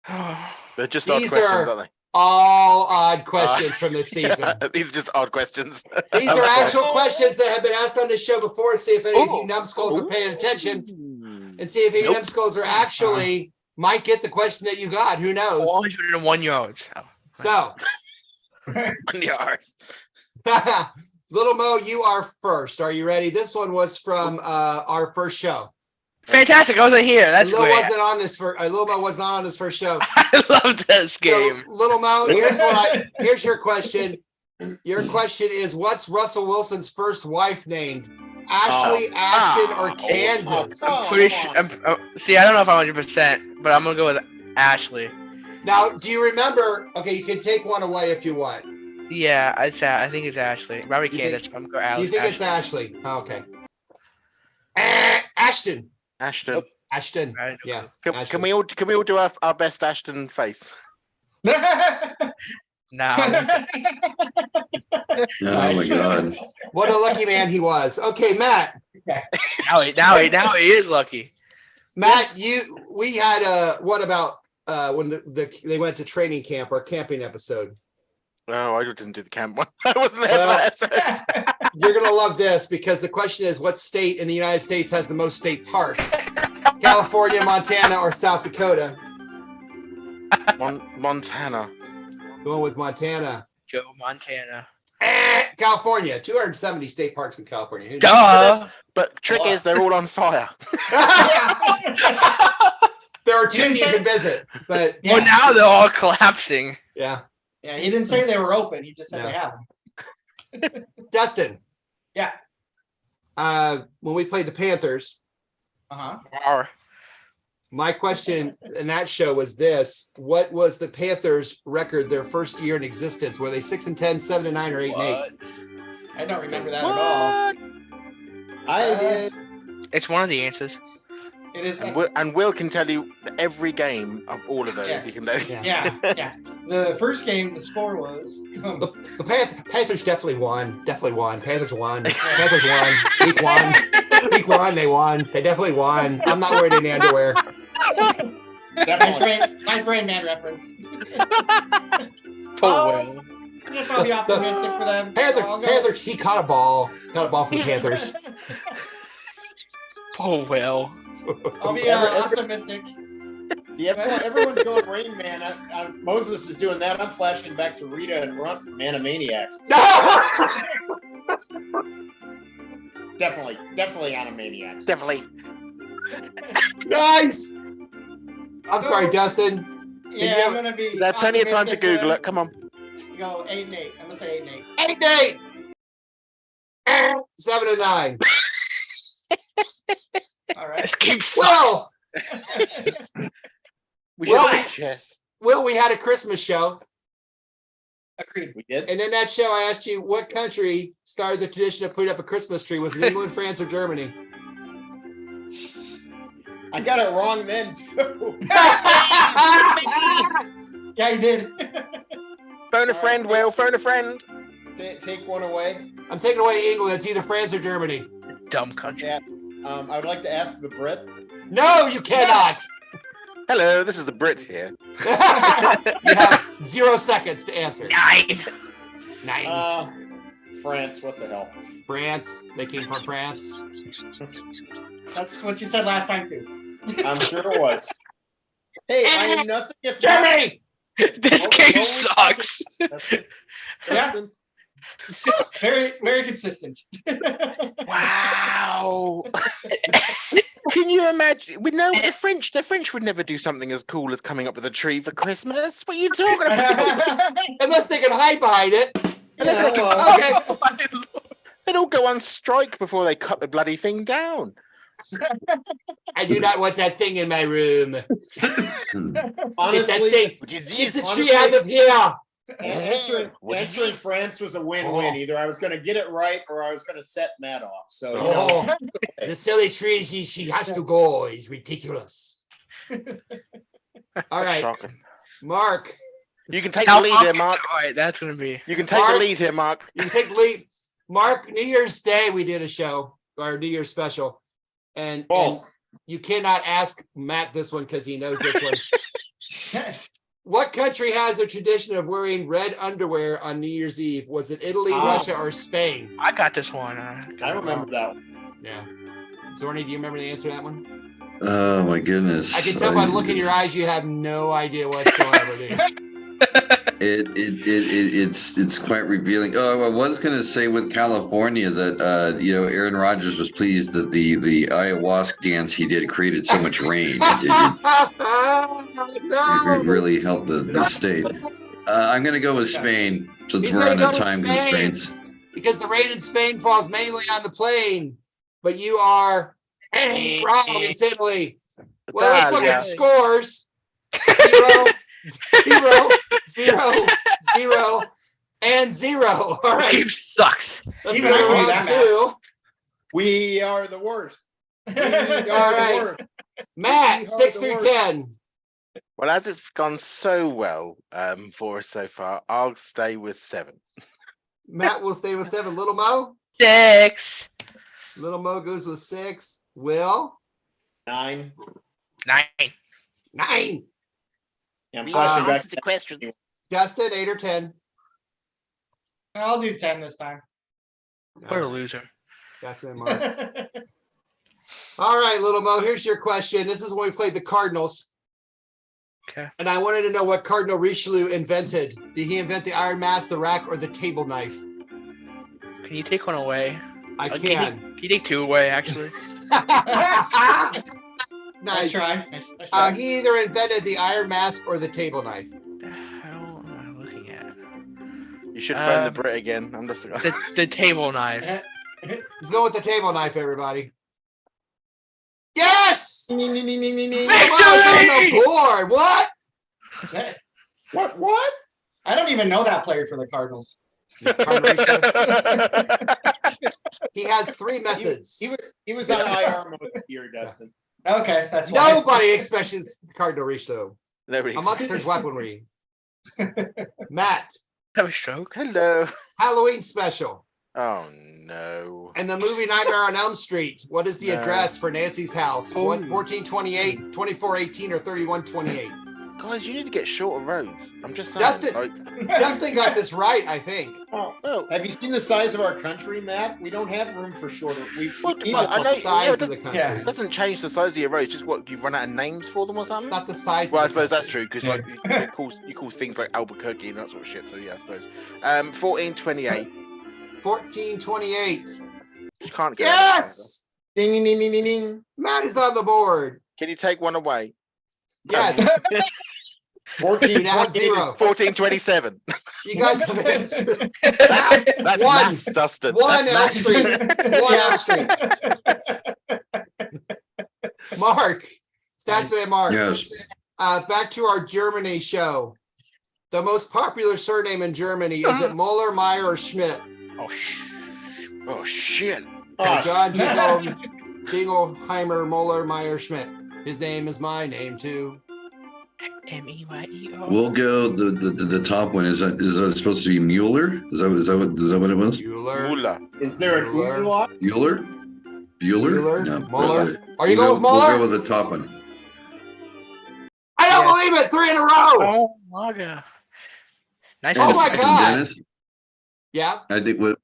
[SPEAKER 4] They're just odd
[SPEAKER 2] These
[SPEAKER 4] questions,
[SPEAKER 2] are-
[SPEAKER 4] aren't they?
[SPEAKER 2] All odd questions from this season.
[SPEAKER 4] These are just odd questions.
[SPEAKER 2] These are actual questions that have been asked on this show before. See if any of you
[SPEAKER 3] Ooh.
[SPEAKER 2] numbskulls are paying attention,
[SPEAKER 4] Ooh.
[SPEAKER 2] and see if any
[SPEAKER 4] Nope.
[SPEAKER 2] numbskulls are actually might get the question that you got. Who knows?
[SPEAKER 3] Always within 1 yard.
[SPEAKER 2] So,
[SPEAKER 4] 1 yard.
[SPEAKER 2] Little Mo, you are first. Are you ready? This one was from our first show.
[SPEAKER 3] Fantastic. I wasn't here. That's
[SPEAKER 2] Lil
[SPEAKER 3] great.
[SPEAKER 2] wasn't on this for Lil Mo was not on his first show.
[SPEAKER 3] I love this game.
[SPEAKER 2] So, Little Mo, here's your question. Your question is, what's Russell Wilson's first wife named? Ashley, Ashton, or Candace?
[SPEAKER 5] Oh,
[SPEAKER 3] Pretty
[SPEAKER 5] come
[SPEAKER 3] sure. See, I don't know if I'm 100%, but I'm gonna go with Ashley.
[SPEAKER 2] Now, do you remember? Okay, you can take one away if you want.
[SPEAKER 3] Yeah, I think it's Ashley. Probably
[SPEAKER 2] You
[SPEAKER 3] Candace.
[SPEAKER 2] think-
[SPEAKER 3] but I'm gonna go Ashley.
[SPEAKER 2] You think it's Ashley? Oh, okay. Ashton.
[SPEAKER 4] Ashton.
[SPEAKER 2] Ashton.
[SPEAKER 3] Right,
[SPEAKER 2] Yeah.
[SPEAKER 4] Can
[SPEAKER 2] Ashton.
[SPEAKER 4] we all do our best Ashton face?
[SPEAKER 3] No.
[SPEAKER 7] Oh my God.
[SPEAKER 2] What a lucky man he was. Okay, Matt.
[SPEAKER 3] Now he is lucky.
[SPEAKER 2] Matt, we had what about when they went to training camp or camping episode?
[SPEAKER 4] Oh, I didn't do the camp one. I wasn't there
[SPEAKER 2] Well,
[SPEAKER 4] for that episode.
[SPEAKER 2] You're gonna love this because the question is, what state in the United States has the most state parks? California, Montana, or South Dakota?
[SPEAKER 4] Montana.
[SPEAKER 2] Going with Montana.
[SPEAKER 3] Joe Montana.
[SPEAKER 2] California, 270 state parks in California. Who knew?
[SPEAKER 3] Duh.
[SPEAKER 4] But trick is they're all on fire.
[SPEAKER 2] There are two you can visit, but
[SPEAKER 3] Well, now they're all collapsing.
[SPEAKER 2] yeah.
[SPEAKER 6] Yeah, he didn't say they were open. He just said
[SPEAKER 2] No.
[SPEAKER 6] they have them.
[SPEAKER 2] Dustin.
[SPEAKER 6] Yeah.
[SPEAKER 2] When we played the Panthers,
[SPEAKER 6] Uh-huh.
[SPEAKER 2] my question in that show was this: what was the Panthers' record their first year in existence? Were they 6-10, 7-9, or 8-8?
[SPEAKER 6] I don't remember that at all.
[SPEAKER 5] I did.
[SPEAKER 3] It's one of the answers.
[SPEAKER 6] It is.
[SPEAKER 4] And Will can tell you every game of all of those.
[SPEAKER 6] Yeah.
[SPEAKER 4] He can tell you.
[SPEAKER 6] Yeah. The first game, the score was.
[SPEAKER 2] The Panthers definitely won. Panthers won. Panthers won. Week 1. Week 1, they won. They definitely won. I'm not wearing any underwear.
[SPEAKER 6] Nice Rain Man reference.
[SPEAKER 3] Poor
[SPEAKER 6] Oh.
[SPEAKER 3] Will.
[SPEAKER 6] I'm probably optimistic for them.
[SPEAKER 2] Panthers, he caught a ball. Caught a ball for the Panthers.
[SPEAKER 3] Poor Will.
[SPEAKER 6] I'll be optimistic.
[SPEAKER 5] Yeah, everyone's going Rain Man. Moses is doing that. I'm flashing back to Rita and Runt from Animaniacs. Definitely Animaniacs.
[SPEAKER 4] Definitely.
[SPEAKER 2] Nice. I'm sorry, Dustin.
[SPEAKER 6] Yeah, I'm gonna be.
[SPEAKER 4] There's plenty of time to
[SPEAKER 6] optimistic
[SPEAKER 4] Google
[SPEAKER 6] for
[SPEAKER 4] it. Come on.
[SPEAKER 6] them. Go 8-8. I'm gonna say 8-8.
[SPEAKER 2] 8-8. 7-9.
[SPEAKER 6] All right.
[SPEAKER 3] This game sucks.
[SPEAKER 2] Well,
[SPEAKER 4] We
[SPEAKER 2] Well,
[SPEAKER 4] should chess.
[SPEAKER 2] we had a Christmas show.
[SPEAKER 6] Agreed.
[SPEAKER 5] We did.
[SPEAKER 2] And in that show, I asked you what country started the tradition of putting up a Christmas tree. Was it England, France, or Germany?
[SPEAKER 5] I got it wrong then too.
[SPEAKER 6] Yeah, you did.
[SPEAKER 4] Phone a friend, Will. Phone a friend.
[SPEAKER 5] Take one away.
[SPEAKER 2] I'm taking away England. It's either France or Germany.
[SPEAKER 3] Dumb country.
[SPEAKER 5] Yeah. I would like to ask the Brit.
[SPEAKER 2] No, you cannot.
[SPEAKER 4] Hello, this is the Brit here.
[SPEAKER 2] You have 0 seconds to answer.
[SPEAKER 3] 9.
[SPEAKER 2] 9.
[SPEAKER 5] France. What the hell?
[SPEAKER 2] France. They came from France.
[SPEAKER 6] That's what you said last time too.
[SPEAKER 5] I'm sure it was. Hey, I am nothing if
[SPEAKER 2] Germany.
[SPEAKER 3] This
[SPEAKER 5] Oh,
[SPEAKER 3] game
[SPEAKER 5] no,
[SPEAKER 3] sucks.
[SPEAKER 5] Dustin,
[SPEAKER 6] Very, very consistent.
[SPEAKER 4] Wow. Can you imagine? We know the French would never do something as cool as coming up with a tree for Christmas. What are you talking about?
[SPEAKER 2] Unless they can hide behind it.
[SPEAKER 5] yeah, well,
[SPEAKER 2] Okay.
[SPEAKER 4] They'd all go on strike before they cut the bloody thing down.
[SPEAKER 2] I do not want that thing in my room. Get that
[SPEAKER 5] honestly,
[SPEAKER 2] thing.
[SPEAKER 4] Would you
[SPEAKER 2] It's a
[SPEAKER 5] honestly-
[SPEAKER 2] tree out of here.
[SPEAKER 5] answering France was a win-win. Either I was going to get it right or I was going to set Matt off. So, you
[SPEAKER 2] Oh,
[SPEAKER 5] know,
[SPEAKER 2] the silly tree, she has to go. It's ridiculous. All right,
[SPEAKER 4] Shocking.
[SPEAKER 2] Mark,
[SPEAKER 4] You can take
[SPEAKER 3] Now,
[SPEAKER 4] the lead here, Mark.
[SPEAKER 3] All right, that's gonna be.
[SPEAKER 4] You can take
[SPEAKER 2] Mark.
[SPEAKER 4] the lead here, Mark.
[SPEAKER 2] you can take the lead. Mark, New Year's Day, we did a show, our New Year's special. And
[SPEAKER 5] False.
[SPEAKER 2] you cannot ask Matt this one because he knows this one. What country has a tradition of wearing red underwear on New Year's Eve? Was it Italy,
[SPEAKER 5] Oh.
[SPEAKER 2] Russia, or Spain?
[SPEAKER 3] I got this one.
[SPEAKER 5] I remember that one.
[SPEAKER 2] Yeah. Zorni, do you remember the answer to that one?
[SPEAKER 7] Oh my goodness.
[SPEAKER 2] I can tell by the look in your eyes you have no idea whatsoever, do you?
[SPEAKER 7] It's quite revealing. Oh, I was going to say with California that Aaron Rodgers was pleased that the ayahuasca dance he did created so much rain. It
[SPEAKER 2] No.
[SPEAKER 7] really helped the state. I'm going to go with Spain since
[SPEAKER 2] He's
[SPEAKER 7] we're
[SPEAKER 2] gonna
[SPEAKER 7] on
[SPEAKER 2] go
[SPEAKER 7] the
[SPEAKER 2] with
[SPEAKER 7] time
[SPEAKER 2] Spain.
[SPEAKER 7] constraints.
[SPEAKER 2] Because the rain in Spain falls mainly on the plain, but you are wrong. It's Italy. Well, let's look at the scores. 0, 0, 0, 0, and 0. All
[SPEAKER 3] This
[SPEAKER 2] right,
[SPEAKER 3] game sucks.
[SPEAKER 2] let's
[SPEAKER 6] Even
[SPEAKER 2] go
[SPEAKER 6] I
[SPEAKER 2] to
[SPEAKER 6] can do
[SPEAKER 2] round
[SPEAKER 6] that,
[SPEAKER 2] two.
[SPEAKER 5] We are the worst. We are
[SPEAKER 2] All right.
[SPEAKER 5] the worst.
[SPEAKER 2] Matt,
[SPEAKER 5] We are
[SPEAKER 2] 6
[SPEAKER 5] the
[SPEAKER 2] through
[SPEAKER 5] worst.
[SPEAKER 2] 10.
[SPEAKER 4] Well, as it's gone so well for us so far, I'll stay with 7.
[SPEAKER 2] Matt will stay with 7. Little Mo?
[SPEAKER 3] 6.
[SPEAKER 2] Little Mo goes with 6. Will?
[SPEAKER 5] 9.
[SPEAKER 3] 9.
[SPEAKER 2] 9.
[SPEAKER 5] Yeah, I'm
[SPEAKER 4] We
[SPEAKER 5] flashing back.
[SPEAKER 4] answers to questions.
[SPEAKER 2] Justin, 8 or 10?
[SPEAKER 6] I'll do 10 this time.
[SPEAKER 3] What a loser.
[SPEAKER 2] That's my mark. All right, Little Mo, here's your question. This is when we played the Cardinals.
[SPEAKER 3] Okay.
[SPEAKER 2] And I wanted to know what Cardinal Richelieu invented. Did he invent the iron mask, the rack, or the table knife?
[SPEAKER 3] Can you take one away?
[SPEAKER 2] I
[SPEAKER 3] Can
[SPEAKER 2] can.
[SPEAKER 3] you take 2 away, actually?
[SPEAKER 6] Nice
[SPEAKER 2] Nice.
[SPEAKER 6] try. Nice try.
[SPEAKER 2] He either invented the iron mask or the table knife.
[SPEAKER 3] What the hell am I looking at?
[SPEAKER 4] You should phone the Brit again. I'm just.
[SPEAKER 3] The table knife.
[SPEAKER 2] Let's go with the table knife, everybody. Yes!
[SPEAKER 5] Ning, ning, ning, ning, ning, ning.
[SPEAKER 2] Come on, it's on the board. What?
[SPEAKER 5] What?
[SPEAKER 6] I don't even know that player for the Cardinals.
[SPEAKER 2] Cardinal Richelieu. He has 3 methods.
[SPEAKER 5] He was on IR mode here, Dustin.
[SPEAKER 6] Okay, that's why.
[SPEAKER 2] Nobody expects Cardinal Richelieu.
[SPEAKER 4] Nobody.
[SPEAKER 2] Amongst their weaponry. Matt,
[SPEAKER 3] Have a stroke?
[SPEAKER 4] Hello.
[SPEAKER 2] Halloween special.
[SPEAKER 4] Oh no.
[SPEAKER 2] And the movie Nightmare on Elm Street. What is the
[SPEAKER 4] No.
[SPEAKER 2] address for Nancy's house?
[SPEAKER 3] Oh.
[SPEAKER 2] 1428, 2418, or 3128?
[SPEAKER 4] Guys, you need to get shorter roads. I'm just saying.
[SPEAKER 2] Dustin.
[SPEAKER 4] Like,
[SPEAKER 2] Dustin got this right, I think.
[SPEAKER 4] oh,
[SPEAKER 5] Have you seen the size of our country, Matt? We don't have room for shorter. We
[SPEAKER 4] What?
[SPEAKER 5] need
[SPEAKER 2] Not
[SPEAKER 4] I
[SPEAKER 2] the
[SPEAKER 4] know-
[SPEAKER 2] size
[SPEAKER 4] yeah,
[SPEAKER 2] of the country.
[SPEAKER 6] yeah.
[SPEAKER 4] it doesn't change the size of your roads. Just what, you run out of names for them or
[SPEAKER 2] It's
[SPEAKER 4] something.
[SPEAKER 2] not the size
[SPEAKER 4] Well, I
[SPEAKER 2] of the
[SPEAKER 4] suppose that's
[SPEAKER 2] country.
[SPEAKER 4] true because like you call things like Albuquerque and that sort of shit. So yeah, I suppose. 1428.
[SPEAKER 2] 1428.
[SPEAKER 4] You can't get. any
[SPEAKER 2] Yes!
[SPEAKER 5] Ding, ding, ding, ding, ding, ding.
[SPEAKER 2] Matt is on the board.
[SPEAKER 4] further. Can you take one away?
[SPEAKER 2] Yes.
[SPEAKER 5] 14,
[SPEAKER 2] You now have
[SPEAKER 5] 28 is
[SPEAKER 2] 0.
[SPEAKER 4] 1427.
[SPEAKER 2] You guys have answered.
[SPEAKER 4] That's
[SPEAKER 2] One.
[SPEAKER 4] maths, Dustin.
[SPEAKER 2] 1
[SPEAKER 4] That's
[SPEAKER 2] Elm
[SPEAKER 4] maths.
[SPEAKER 2] Street. 1 Elm Street. Mark. Statsman Mark.
[SPEAKER 7] Yes.
[SPEAKER 2] Back to our Germany show. The most popular surname in Germany, is it Muller, Meyer, or Schmidt?
[SPEAKER 4] Oh shit.
[SPEAKER 5] Oh,
[SPEAKER 2] John Jingleheimer, Muller, Meyer, Schmidt. His name is my name too.
[SPEAKER 3] Meyo.
[SPEAKER 7] We'll go the top one. Is that supposed to be Mueller? Is that what it was?
[SPEAKER 2] Bueller.
[SPEAKER 4] Muller.
[SPEAKER 5] Is there an
[SPEAKER 2] Mueller.
[SPEAKER 5] umlaut?
[SPEAKER 7] Bueller?
[SPEAKER 2] Bueller?
[SPEAKER 7] No,
[SPEAKER 2] Mueller? Are
[SPEAKER 7] we'll
[SPEAKER 2] you going with
[SPEAKER 7] We'll
[SPEAKER 2] Mueller?
[SPEAKER 7] go with the top one.
[SPEAKER 2] I don't
[SPEAKER 3] Yes.
[SPEAKER 2] believe it. 3 in a row.
[SPEAKER 3] Oh my god. Nice.
[SPEAKER 2] Oh my
[SPEAKER 7] And
[SPEAKER 2] God.
[SPEAKER 7] Dennis,
[SPEAKER 2] Yeah.
[SPEAKER 7] I think what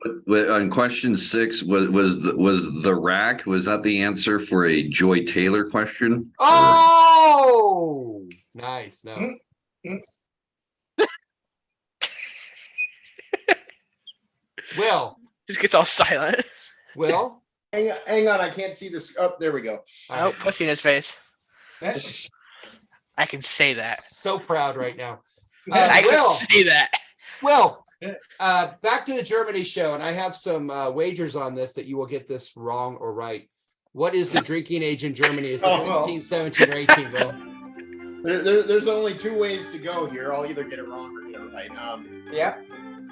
[SPEAKER 7] on question 6 was the rack. Was that the answer for a Joy Taylor question?
[SPEAKER 2] Oh, nice. No. Will.
[SPEAKER 3] Just gets all silent.
[SPEAKER 2] Will.
[SPEAKER 5] Hang on, I can't see this. Oh, there we go.
[SPEAKER 3] Oh, pussy in his face. I can say that.
[SPEAKER 2] So proud right now.
[SPEAKER 3] I
[SPEAKER 2] Will.
[SPEAKER 3] can say that.
[SPEAKER 2] Will. Back to the Germany show, and I have some wagers on this that you will get this wrong or right. What is the drinking age in Germany? Is it
[SPEAKER 5] Oh, well.
[SPEAKER 2] 16, 17, or 18, Will?
[SPEAKER 5] There's only 2 ways to go here. I'll either get it wrong or get it right.
[SPEAKER 6] Yeah.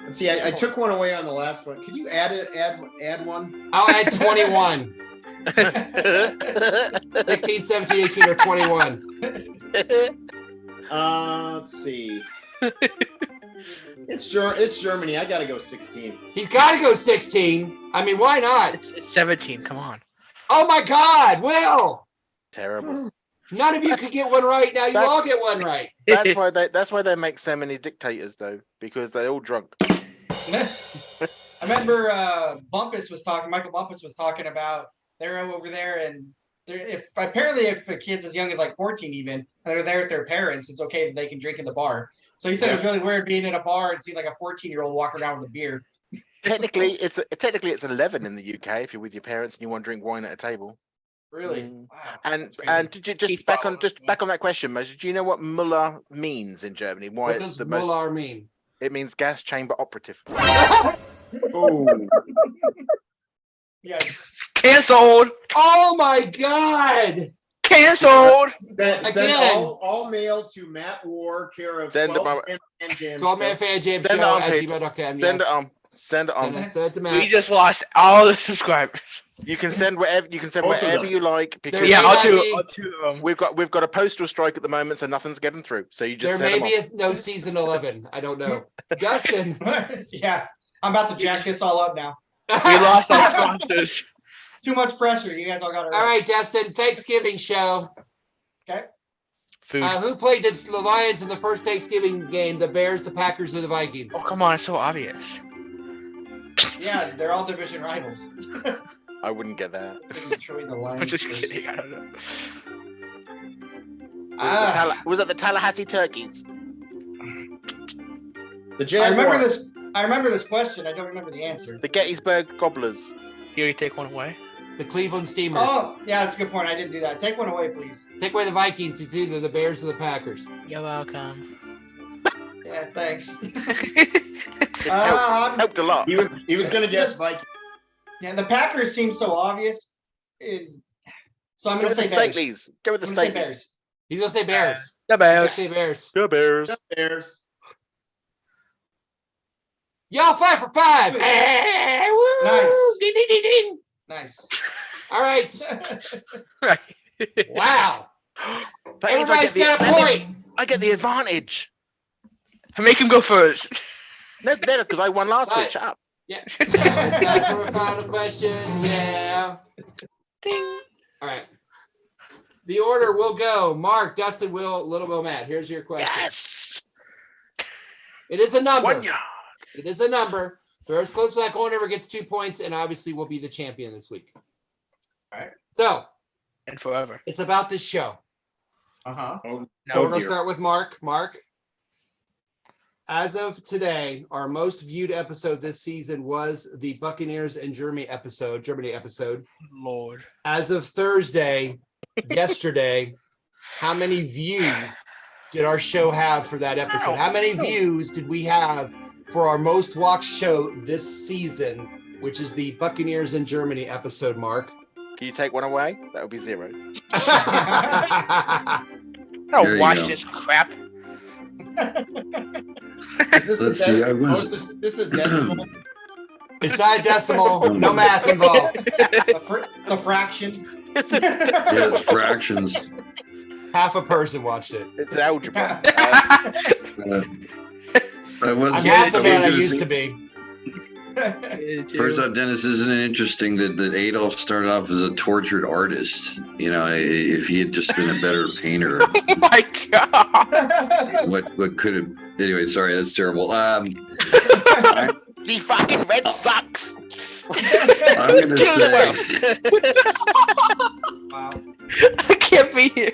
[SPEAKER 5] Let's see. I took one away on the last one. Can you add one?
[SPEAKER 2] I'll add 21. 16, 17, 18, or 21.
[SPEAKER 5] Let's see. It's Germany. I gotta go 16.
[SPEAKER 2] He's got to go 16. I mean, why not?
[SPEAKER 3] It's 17. Come on.
[SPEAKER 2] Oh, my God, Will.
[SPEAKER 4] Terrible.
[SPEAKER 2] None of you could get one right. Now you
[SPEAKER 4] That's-
[SPEAKER 2] all get one right.
[SPEAKER 4] That's why they make so many dictators though, because they're all drunk.
[SPEAKER 6] I remember Bumpus was talking. Michael Bumpus was talking about they're over there, and if a kid's as young as like 14 even, and they're there with their parents, it's okay that they can drink in the bar. So he said it was really weird being in a bar and seeing like a 14-year-old walk around with a beer.
[SPEAKER 4] Technically, it's 11 in the UK if you're with your parents and you want to drink wine at a table.
[SPEAKER 6] Really?
[SPEAKER 4] Mm.
[SPEAKER 6] Wow.
[SPEAKER 4] And
[SPEAKER 6] that's crazy.
[SPEAKER 4] and did you
[SPEAKER 3] Keep
[SPEAKER 4] back
[SPEAKER 3] following me.
[SPEAKER 4] on that question, Moses? Do you know what Muller means in Germany? Why
[SPEAKER 2] What
[SPEAKER 4] it's
[SPEAKER 2] does
[SPEAKER 4] the most?
[SPEAKER 2] Muller mean?
[SPEAKER 4] It means gas chamber operative.
[SPEAKER 5] Oh,
[SPEAKER 6] Yeah.
[SPEAKER 3] Cancelled.
[SPEAKER 2] Oh, my God.
[SPEAKER 3] Cancelled.
[SPEAKER 5] send
[SPEAKER 2] Again.
[SPEAKER 5] all mail to Matt War, care of
[SPEAKER 4] Send them
[SPEAKER 5] 12
[SPEAKER 4] up.
[SPEAKER 5] and Jam
[SPEAKER 2] 12-man fan jam
[SPEAKER 4] Send
[SPEAKER 2] show
[SPEAKER 4] it on,
[SPEAKER 2] at
[SPEAKER 4] people.
[SPEAKER 2] gmail.com.
[SPEAKER 4] Send it on. Send it on.
[SPEAKER 2] Send it to
[SPEAKER 3] We
[SPEAKER 2] Matt.
[SPEAKER 3] just lost all the subscribers.
[SPEAKER 4] You can send whatever
[SPEAKER 5] Both of
[SPEAKER 4] whatever
[SPEAKER 5] them.
[SPEAKER 4] you like. Because
[SPEAKER 2] There
[SPEAKER 3] Yeah,
[SPEAKER 2] may
[SPEAKER 3] I'll
[SPEAKER 2] not
[SPEAKER 3] do.
[SPEAKER 2] be-
[SPEAKER 3] I'll do.
[SPEAKER 4] we've got a postal strike at the moment, so nothing's getting through. So you just
[SPEAKER 2] There
[SPEAKER 4] send
[SPEAKER 2] may
[SPEAKER 4] them
[SPEAKER 2] be no season 11. I don't know. Dustin.
[SPEAKER 6] Yeah, I'm about to jack this all up now.
[SPEAKER 3] We lost our sponsors.
[SPEAKER 6] Too much pressure. You guys all got it.
[SPEAKER 2] All right, Dustin. Thanksgiving show.
[SPEAKER 6] Okay.
[SPEAKER 3] Food.
[SPEAKER 2] Who played the Lions in the first Thanksgiving game? The Bears, the Packers, or the Vikings?
[SPEAKER 3] Oh, come on, it's so obvious.
[SPEAKER 6] Yeah, they're all division rivals.
[SPEAKER 4] I wouldn't get that.
[SPEAKER 6] Detroit, the Lions.
[SPEAKER 3] I'm just
[SPEAKER 6] first.
[SPEAKER 3] kidding. I don't know.
[SPEAKER 4] Was that the Tallahassee Turkeys?
[SPEAKER 5] The Jaguars.
[SPEAKER 6] I remember this question. I don't remember the answer.
[SPEAKER 4] The Gettysburg Gobblers.
[SPEAKER 3] Here, you take one away.
[SPEAKER 2] The Cleveland Steamers.
[SPEAKER 6] Oh, yeah, that's a good point. I didn't do that. Take one away, please.
[SPEAKER 2] Take away the Vikings. It's either the Bears or the Packers.
[SPEAKER 3] You're welcome.
[SPEAKER 6] Yeah, thanks.
[SPEAKER 4] It's helped a lot.
[SPEAKER 5] He was going to guess Vikings.
[SPEAKER 6] Yeah, the Packers seem so obvious. So I'm
[SPEAKER 4] Go
[SPEAKER 6] going to
[SPEAKER 4] with the
[SPEAKER 6] say Bears.
[SPEAKER 4] Stateleys. Go with the
[SPEAKER 6] I'm gonna say
[SPEAKER 4] Stateleys.
[SPEAKER 6] Bears.
[SPEAKER 2] He's gonna say Bears.
[SPEAKER 3] The
[SPEAKER 2] He's gonna
[SPEAKER 3] Bears.
[SPEAKER 2] say Bears.
[SPEAKER 4] The Bears.
[SPEAKER 5] The Bears.
[SPEAKER 2] Y'all 5 for 5.
[SPEAKER 6] Nice.
[SPEAKER 2] Hey, woo! Ding, ding, ding, ding.
[SPEAKER 6] Nice.
[SPEAKER 2] All right.
[SPEAKER 3] Right.
[SPEAKER 2] Wow.
[SPEAKER 4] That means
[SPEAKER 2] Everybody's got a point.
[SPEAKER 4] I get the advantage.
[SPEAKER 3] Make him go first.
[SPEAKER 4] No, because I won last
[SPEAKER 2] Right.
[SPEAKER 4] week. Shut up.
[SPEAKER 2] Yeah. It's time for a final question. Yeah.
[SPEAKER 3] Ding.
[SPEAKER 2] All right. The order will go Mark, Dustin, Will, Little Mo, Matt. Here's your question.
[SPEAKER 4] Yes.
[SPEAKER 2] It is a number.
[SPEAKER 4] 1 yard.
[SPEAKER 2] It is a number. Whoever's close to that goal never gets 2 points, and obviously will be the champion this week.
[SPEAKER 6] All right.
[SPEAKER 2] So
[SPEAKER 3] And forever.
[SPEAKER 2] it's about this show.
[SPEAKER 6] Uh-huh.
[SPEAKER 5] Oh,
[SPEAKER 2] So we're
[SPEAKER 5] no,
[SPEAKER 2] gonna
[SPEAKER 5] dear.
[SPEAKER 2] start with Mark. Mark, as of today, our most viewed episode this season was the Buccaneers and Germany episode.
[SPEAKER 3] Lord.
[SPEAKER 2] As of Thursday, yesterday, how many views did our show have for that episode? How many views did we have for our most watched show this season, which is the Buccaneers and Germany episode, Mark?
[SPEAKER 4] Can you take one away? That would be 0.
[SPEAKER 3] I
[SPEAKER 7] There
[SPEAKER 3] don't
[SPEAKER 7] you
[SPEAKER 3] watch
[SPEAKER 7] go.
[SPEAKER 3] this crap.
[SPEAKER 5] Is this
[SPEAKER 7] Let's
[SPEAKER 5] a
[SPEAKER 7] see,
[SPEAKER 5] dec-
[SPEAKER 7] I was-
[SPEAKER 5] this is a decimal?
[SPEAKER 2] It's not a decimal, no math involved.
[SPEAKER 6] The fraction.
[SPEAKER 7] Yeah, it's fractions.
[SPEAKER 2] Half a person watched it.
[SPEAKER 4] It's algebra.
[SPEAKER 7] I was
[SPEAKER 2] I'm half the
[SPEAKER 7] I was
[SPEAKER 2] man I
[SPEAKER 7] gonna
[SPEAKER 2] used
[SPEAKER 7] say-
[SPEAKER 2] to be.
[SPEAKER 7] First off, Dennis, isn't it interesting that Adolf started off as a tortured artist? You know, if he had just been a better painter,
[SPEAKER 3] Oh my god.
[SPEAKER 7] what could have? Anyway, sorry, that's terrible.
[SPEAKER 4] The fucking Red Sox.
[SPEAKER 7] I'm gonna say,
[SPEAKER 6] Wow.
[SPEAKER 3] I can't be here.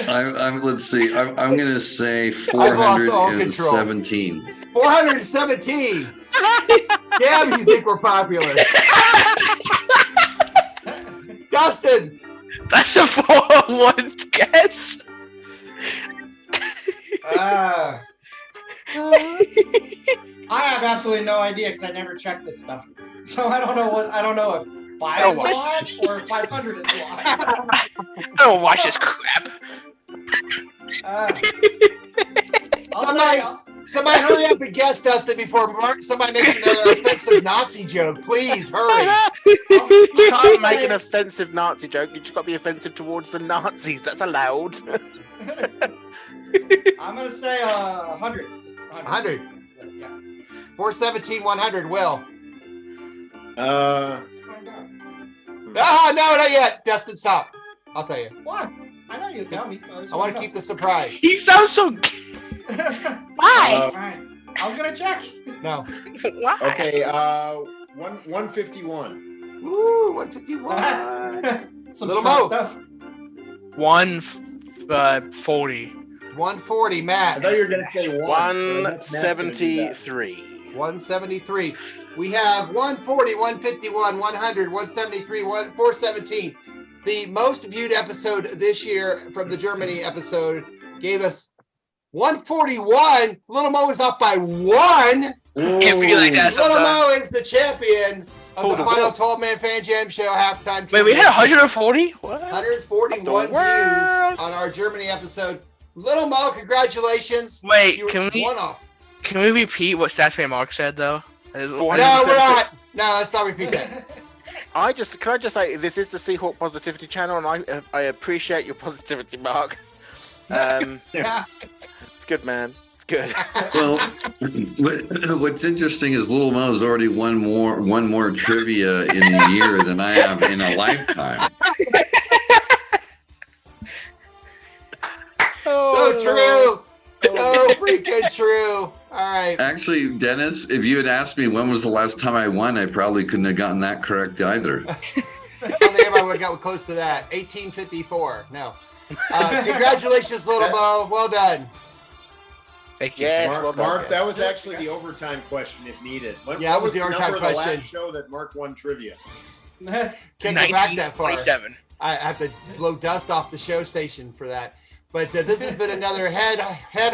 [SPEAKER 7] I'm let's see, I'm gonna say
[SPEAKER 2] I've lost all control.
[SPEAKER 7] 417.
[SPEAKER 2] 417. Damn, you think we're popular. Dustin.
[SPEAKER 3] That's a 401 guess.
[SPEAKER 6] I have absolutely no idea because I never checked this stuff. So I don't know if 5 is a lot or 500 is a lot.
[SPEAKER 3] I don't watch this crap.
[SPEAKER 2] Somebody hurry up and guess, Dustin, before somebody makes another offensive Nazi joke. Please hurry.
[SPEAKER 4] You can't make an offensive Nazi joke. You just got to be offensive towards the Nazis. That's allowed.
[SPEAKER 6] I'm gonna say 100.
[SPEAKER 2] 100.
[SPEAKER 6] Yeah.
[SPEAKER 2] 417, 100. Will.
[SPEAKER 5] Uh,
[SPEAKER 6] Let's find out.
[SPEAKER 2] Ah, no, not yet. Dustin, stop. I'll tell you.
[SPEAKER 6] What? I know you tell me.
[SPEAKER 2] I want to keep the surprise.
[SPEAKER 3] He sounds so. Why?
[SPEAKER 6] Alright. I was gonna check.
[SPEAKER 2] No.
[SPEAKER 3] Why?
[SPEAKER 5] okay. 151.
[SPEAKER 2] Woo, 151.
[SPEAKER 6] Some
[SPEAKER 2] Little
[SPEAKER 6] tough
[SPEAKER 2] Mo.
[SPEAKER 6] stuff.
[SPEAKER 3] 140.
[SPEAKER 2] 140,
[SPEAKER 5] I
[SPEAKER 2] Matt.
[SPEAKER 5] thought you were gonna say
[SPEAKER 4] 173.
[SPEAKER 2] 173. We have 140, 151, 100, 173, 417. The most viewed episode this year from the Germany episode gave us 141. Little Mo is up by 1.
[SPEAKER 3] Can't be like that
[SPEAKER 2] Little
[SPEAKER 3] sometimes.
[SPEAKER 2] Mo is the champion of
[SPEAKER 4] Hold
[SPEAKER 2] the
[SPEAKER 4] on.
[SPEAKER 2] final 12-man fan jam show halftime.
[SPEAKER 3] Wait, we
[SPEAKER 2] trivia.
[SPEAKER 3] had 140? What?
[SPEAKER 2] 141
[SPEAKER 3] The
[SPEAKER 2] views
[SPEAKER 3] world.
[SPEAKER 2] on our Germany episode. Little Mo, congratulations.
[SPEAKER 3] Wait,
[SPEAKER 2] You
[SPEAKER 3] can
[SPEAKER 2] were
[SPEAKER 3] we
[SPEAKER 2] one off.
[SPEAKER 3] can we repeat what Statsman Mark said though?
[SPEAKER 2] No, we're not. No, let's not repeat that.
[SPEAKER 4] Can I just say this is the Seahawk Positivity channel, and I appreciate your positivity, Mark.
[SPEAKER 6] Yeah.
[SPEAKER 4] It's good, man. It's good.
[SPEAKER 7] Well, what's interesting is Little Mo's already won more trivia in a year than I have in a lifetime.
[SPEAKER 2] So true. So freaking true. All right.
[SPEAKER 7] Actually, Dennis, if you had asked me when was the last time I won, I probably couldn't have gotten that correct either.
[SPEAKER 2] I think I would have got close to that. 1854. No. Congratulations, Little Mo. Well done.
[SPEAKER 3] Thank you.
[SPEAKER 4] Yes,
[SPEAKER 5] Mark,
[SPEAKER 4] well done,
[SPEAKER 5] Mark,
[SPEAKER 4] yes.
[SPEAKER 5] that was actually the overtime question if needed. What
[SPEAKER 2] Yeah, that was the
[SPEAKER 5] number
[SPEAKER 2] overtime
[SPEAKER 5] of
[SPEAKER 2] question.
[SPEAKER 5] The last show that Mark won trivia.
[SPEAKER 2] Can't go back that far.
[SPEAKER 3] 1927.
[SPEAKER 2] I have to blow dust off the show station for that. But this has been another head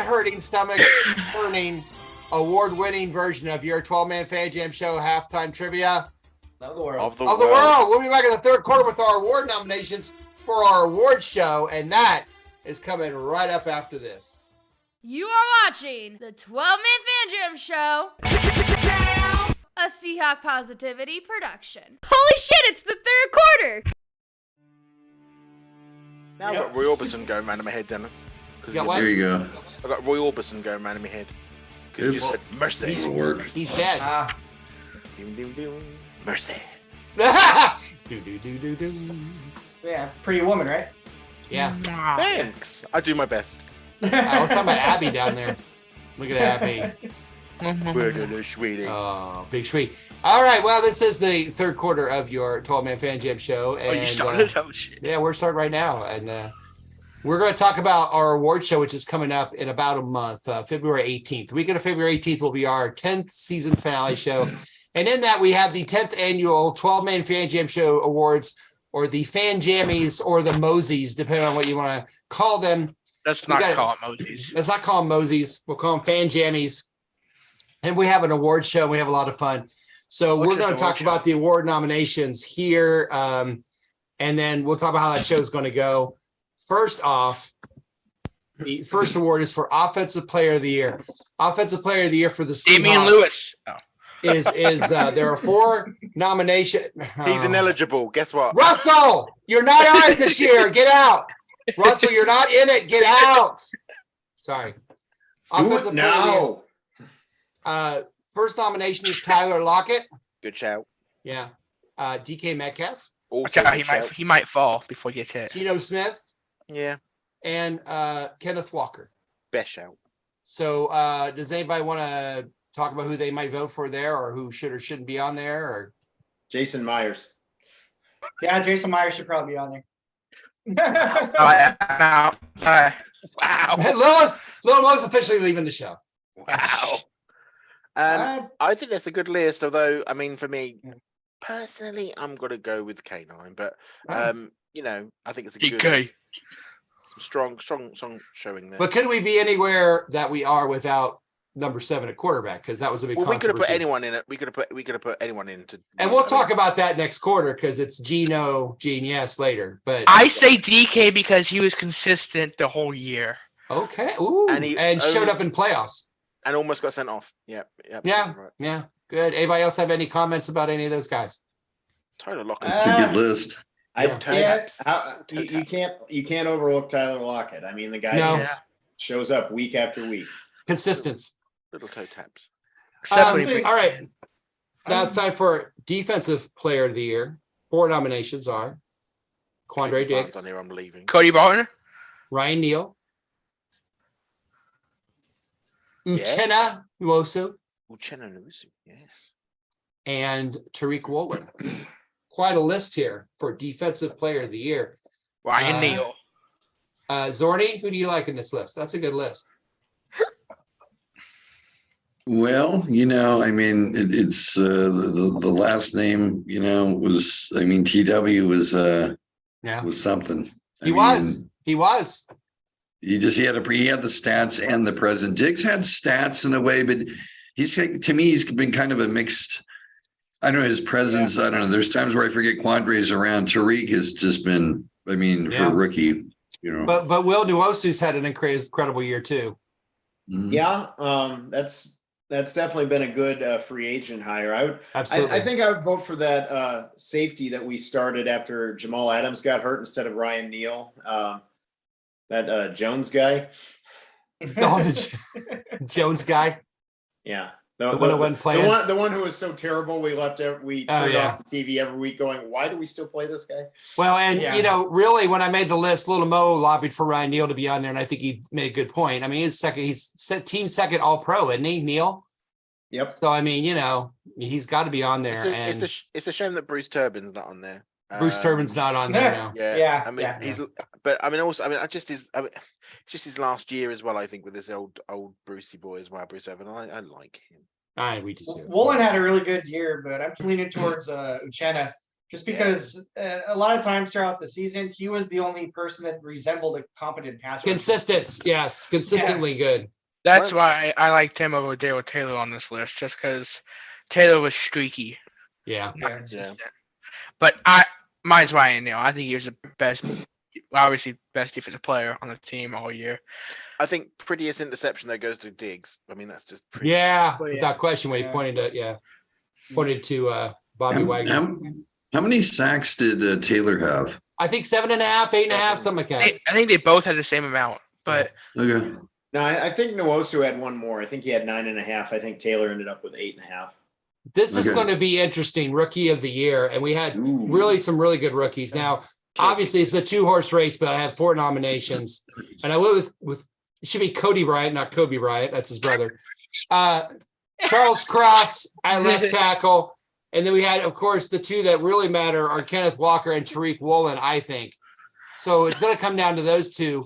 [SPEAKER 2] hurting, stomach hurting, award-winning version of your 12-man Fan Jam Show halftime trivia
[SPEAKER 6] Of the world.
[SPEAKER 2] of the world. We'll be back in the third quarter with our award nominations for our award show, and that is coming right up after this.
[SPEAKER 1] You are watching the 12-Man Fan Jam Show, a Seahawk Positivity production. Holy shit, it's the third quarter!
[SPEAKER 4] Now I've got Roy Orbison going round in my head, Dennis.
[SPEAKER 2] You got what?
[SPEAKER 7] There you go.
[SPEAKER 4] I've got Roy Orbison going round in my head. Because you just said mercy.
[SPEAKER 7] It'll work.
[SPEAKER 2] He's dead.
[SPEAKER 4] Doom, doom, doom. Mercy.
[SPEAKER 2] Do.
[SPEAKER 6] Yeah, pretty woman, right?
[SPEAKER 2] Yeah.
[SPEAKER 4] Thanks. I do my best.
[SPEAKER 2] I was talking about Abby down there. Look at Abby.
[SPEAKER 4] We're gonna sweetie.
[SPEAKER 2] Oh, big sweet. All right. Well, this is the third quarter of your 12-man Fan Jam Show. And,
[SPEAKER 3] You started? Oh, shit.
[SPEAKER 2] yeah, we're starting right now. And we're going to talk about our award show, which is coming up in about a month, February 18th. The weekend of February 18th will be our 10th season finale show. And in that, we have the 10th annual 12-man Fan Jam Show Awards, or the Fan Jammies, or the Moseys, depending on what you want to call them.
[SPEAKER 3] Let's not call it Moses.
[SPEAKER 2] Let's not call them Moseys. We'll call them Fan Jammies. And we have an award show, and we have a lot of fun. So we're going to talk about the award nominations here, and then we'll talk about how that show is going to go. First off, the first award is for Offensive Player of the Year. Offensive Player of the Year for the Seahawks.
[SPEAKER 3] Damian Lewis. Oh.
[SPEAKER 2] Is there are 4 nominations.
[SPEAKER 4] He's ineligible. Guess what?
[SPEAKER 2] Russell, you're not on it this year. Get out. Russell, you're not in it. Get out. Sorry.
[SPEAKER 5] Do it now.
[SPEAKER 2] First nomination is Tyler Lockett.
[SPEAKER 4] Good shout.
[SPEAKER 2] Yeah. DK Metcalf.
[SPEAKER 4] Also
[SPEAKER 3] Okay,
[SPEAKER 4] good shout.
[SPEAKER 3] he might fall before he gets hit.
[SPEAKER 2] Geno Smith.
[SPEAKER 4] Yeah.
[SPEAKER 2] And Kenneth Walker.
[SPEAKER 4] Best shout.
[SPEAKER 2] So does anybody want to talk about who they might vote for there, or who should or shouldn't be on there? Or
[SPEAKER 5] Jason Myers.
[SPEAKER 6] Yeah, Jason Myers should probably be on there.
[SPEAKER 3] Wow.
[SPEAKER 4] Wow.
[SPEAKER 2] Little Mo's officially leaving the show.
[SPEAKER 4] Wow. I think that's a good list, although, I mean, for me, personally, I'm going to go with K9, but, you know, I think it's a good
[SPEAKER 3] DK.
[SPEAKER 4] list. Some strong showing there.
[SPEAKER 2] But could we be anywhere that we are without number 7 at quarterback? Because that was a big
[SPEAKER 4] Well, we could have put
[SPEAKER 2] controversy.
[SPEAKER 4] anyone in it. We could have put anyone in to.
[SPEAKER 2] And we'll talk about that next quarter, because it's GeNO, Genius later. But
[SPEAKER 3] I say DK because he was consistent the whole year.
[SPEAKER 2] okay, ooh, and showed up in playoffs.
[SPEAKER 4] And almost got sent off. Yep.
[SPEAKER 2] Yeah,
[SPEAKER 4] Right.
[SPEAKER 2] yeah, good. Anybody else have any comments about any of those guys?
[SPEAKER 4] Tyler Lockett.
[SPEAKER 7] It's a good list.
[SPEAKER 5] You can't overlook Tyler Lockett. I mean, the guy just shows up week after week.
[SPEAKER 2] Consistence.
[SPEAKER 4] Little toe taps.
[SPEAKER 2] All right. Now it's time for Defensive Player of the Year. 4 nominations are Quandre Diggs,
[SPEAKER 4] On here, I'm leaving.
[SPEAKER 3] Cody Barton.
[SPEAKER 2] Ryan Neal,
[SPEAKER 4] Yes.
[SPEAKER 2] Uchenna Nwosu,
[SPEAKER 4] Uchenna Nwosu, yes.
[SPEAKER 2] and Tariq Woolen. Quite a list here for Defensive Player of the Year.
[SPEAKER 3] Ryan Neal.
[SPEAKER 2] Zorny, who do you like in this list? That's a good list.
[SPEAKER 7] Well, you know, I mean, it's the last name, you know, was, I mean, TW was something.
[SPEAKER 2] He was.
[SPEAKER 7] He had the stats and the present. Diggs had stats in a way, but to me, he's been kind of a mixed. I don't know, his presence. I don't know. There's times where I forget Quandre's around. Tariq has just been, I mean, for a rookie, you know.
[SPEAKER 2] But Will Nwosu's had an incredible year too.
[SPEAKER 5] Yeah, that's That's definitely been a good free agent hire.
[SPEAKER 2] Absolutely.
[SPEAKER 5] I think I would vote for that safety that we started after Jamal Adams got hurt instead of Ryan Neal. That Jones guy.
[SPEAKER 2] Jones guy.
[SPEAKER 5] Yeah.
[SPEAKER 2] The one who wasn't playing.
[SPEAKER 5] The one who was so terrible we turned off the TV every week going, why do we still play this guy?
[SPEAKER 2] Well, and really, when I made the list, Little Mo lobbied for Ryan Neal to be on there, and I think he made a good point. I mean, he's team second All Pro, isn't he, Neal?
[SPEAKER 5] Yep.
[SPEAKER 2] So I mean, he's got to be on there.
[SPEAKER 4] It's a shame that Bruce Turbin's not on there.
[SPEAKER 2] Bruce Turbin's not on there now.
[SPEAKER 4] Yeah. I mean, it's just his last year as well. I think with this old Brucey boy as well, Bruce Turbin. I like him.
[SPEAKER 2] We do too.
[SPEAKER 6] Woolen had a really good year, but I'm leaning towards Uchenna just because a lot of times throughout the season, he was the only person that resembled a competent passer.
[SPEAKER 2] Consistently good.
[SPEAKER 3] That's why I liked him over Daryl Taylor on this list, just because Taylor was streaky.
[SPEAKER 2] Yeah.
[SPEAKER 3] But mine's Ryan Neal. I think he was the best, obviously best defensive player on the team all year.
[SPEAKER 4] I think prettiest interception that goes to Diggs. I mean, that's just pretty.
[SPEAKER 2] Yeah, without question. When he pointed to Bobby Wagner.
[SPEAKER 7] How many sacks did Taylor have?
[SPEAKER 2] I think 7.5, 8.5, something like that.
[SPEAKER 3] I think they both had the same amount, but
[SPEAKER 7] Okay.
[SPEAKER 5] No, I think Nwosu had one more. I think he had 9.5. I think Taylor ended up with 8.5.
[SPEAKER 2] This is going to be interesting. Rookie of the year, and we had really some really good rookies. Now, obviously, it's a 2-horse race, but I have 4 nominations, and I went with it should be Cody Bryant, not Kobe Bryant. That's his brother. Charles Cross at left tackle, and then we had, of course, the 2 that really matter are Kenneth Walker and Tariq Woolen. I think so. It's going to come down to those 2.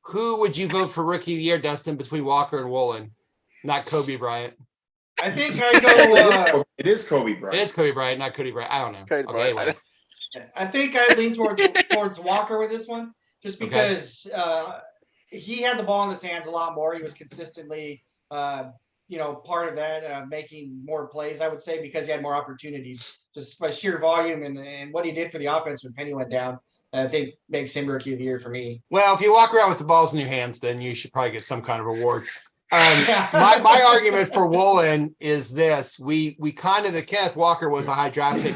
[SPEAKER 2] Who would you vote for Rookie of the Year, Dustin, between Walker and Woolen? Not Kobe Bryant.
[SPEAKER 6] I think I go.
[SPEAKER 5] It is Kobe Bryant.
[SPEAKER 2] It is Kobe Bryant, not Cody Bryant. I don't know.
[SPEAKER 4] Anyway.
[SPEAKER 6] I think I lean towards Walker with this one, just because he had the ball in his hands a lot more. He was consistently, part of that, making more plays. I would say because he had more opportunities, just by sheer volume and what he did for the offense when Penny went down. I think makes him Rookie of the Year for me.
[SPEAKER 2] Well, if you walk around with the balls in your hands, then you should probably get some kind of reward. My argument for Woolen is this: we kind of, the Kenneth Walker was a high draft pick.